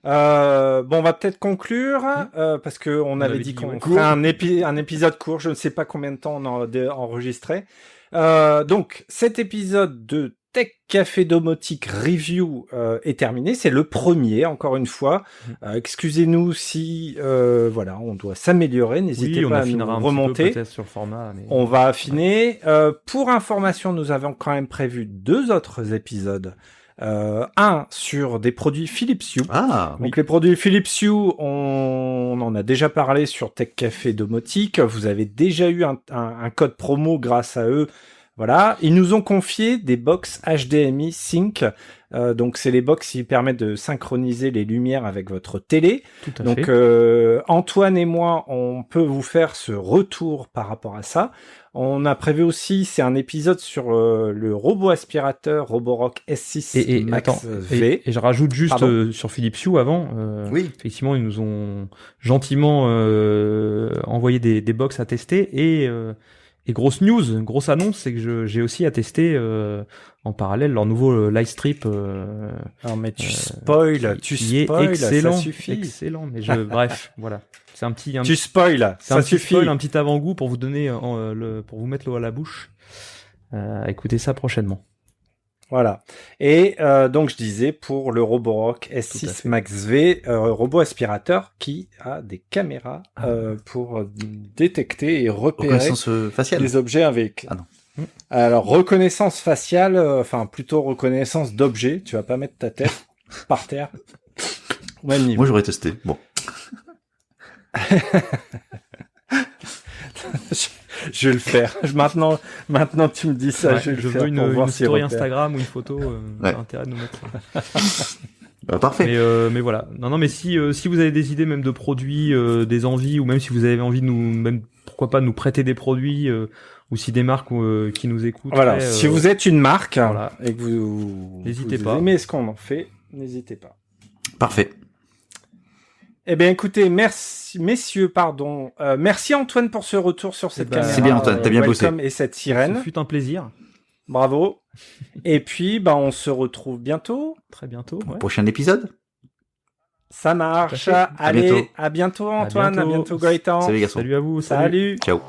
On va peut-être conclure parce que on avait dit qu'on ferait un épisode court. Je ne sais pas combien de temps on a enregistré. Donc cet épisode de Tech Café Domotique Review est terminé. C'est le premier, encore une fois. Excusez-nous si on doit s'améliorer. N'hésitez pas à nous remonter. Sur le format, mais... On va affiner. Pour information, nous avons quand même prévu 2 autres épisodes Un sur des produits Philips Hue. Ah, Donc les produits Philips Hue, on en a déjà parlé sur Tech Café Domotique. Vous avez déjà eu un code promo grâce à eux. Voilà, ils nous ont confié des box HDMI Sync. Donc c'est les box qui permettent de synchroniser les lumières avec votre télé. Tout à Donc fait. Antoine et moi, on peut vous faire ce retour par rapport à ça. On a prévu aussi, c'est un épisode sur le robot aspirateur Roborock S6 Et Max attends, V. et je rajoute juste sur Philips Hue avant. oui. Effectivement, ils nous ont gentiment envoyé des box à tester et grosse news, grosse annonce, c'est que j'ai aussi à tester en parallèle leur nouveau Lightstrip. Non mais tu spoil, excellent, ça suffit. excellent. Mais bref, voilà. C'est un petit tu spoil, c'est ça un petit suffit. spoil, un petit avant-goût pour vous donner pour vous mettre l'eau à la bouche. Écoutez ça prochainement. Voilà. Et donc je disais pour le Roborock S6 Max V, robot aspirateur qui a des caméras pour détecter et repérer Reconnaissance faciale. les objets avec. Ah non. Alors reconnaissance faciale, enfin plutôt reconnaissance d'objets. Tu vas pas mettre ta tête par terre. Même niveau. Moi j'aurais testé. Bon. Je vais le faire. Maintenant tu me dis ça, Ouais, je vais le je faire veux pour voir une s'il story repère. Instagram ou une photo. Ouais. Intérêt de nous mettre ça. Parfait. Mais voilà. Non, mais si vous avez des idées même de produits, des envies, ou même si vous avez envie de pourquoi pas nous prêter des produits, ou si des marques qui nous écoutent. Voilà. Si vous êtes une marque voilà. et que vous N'hésitez vous pas. aimez ce qu'on en fait, n'hésitez pas. Parfait. Eh bien, écoutez, merci, messieurs, pardon. Merci Antoine pour ce retour sur cette caméra. C'est bien, Antoine, t'as bien bossé. Welcome et cette Ce sirène. fut un plaisir. Bravo. Et puis, on se retrouve bientôt. Très bientôt. Ouais. Prochain épisode. Ça marche. Tout à fait. Allez, bientôt. à bientôt Antoine, à bientôt Gaëtan. Salut les garçons. Salut à vous. Salut. Ciao.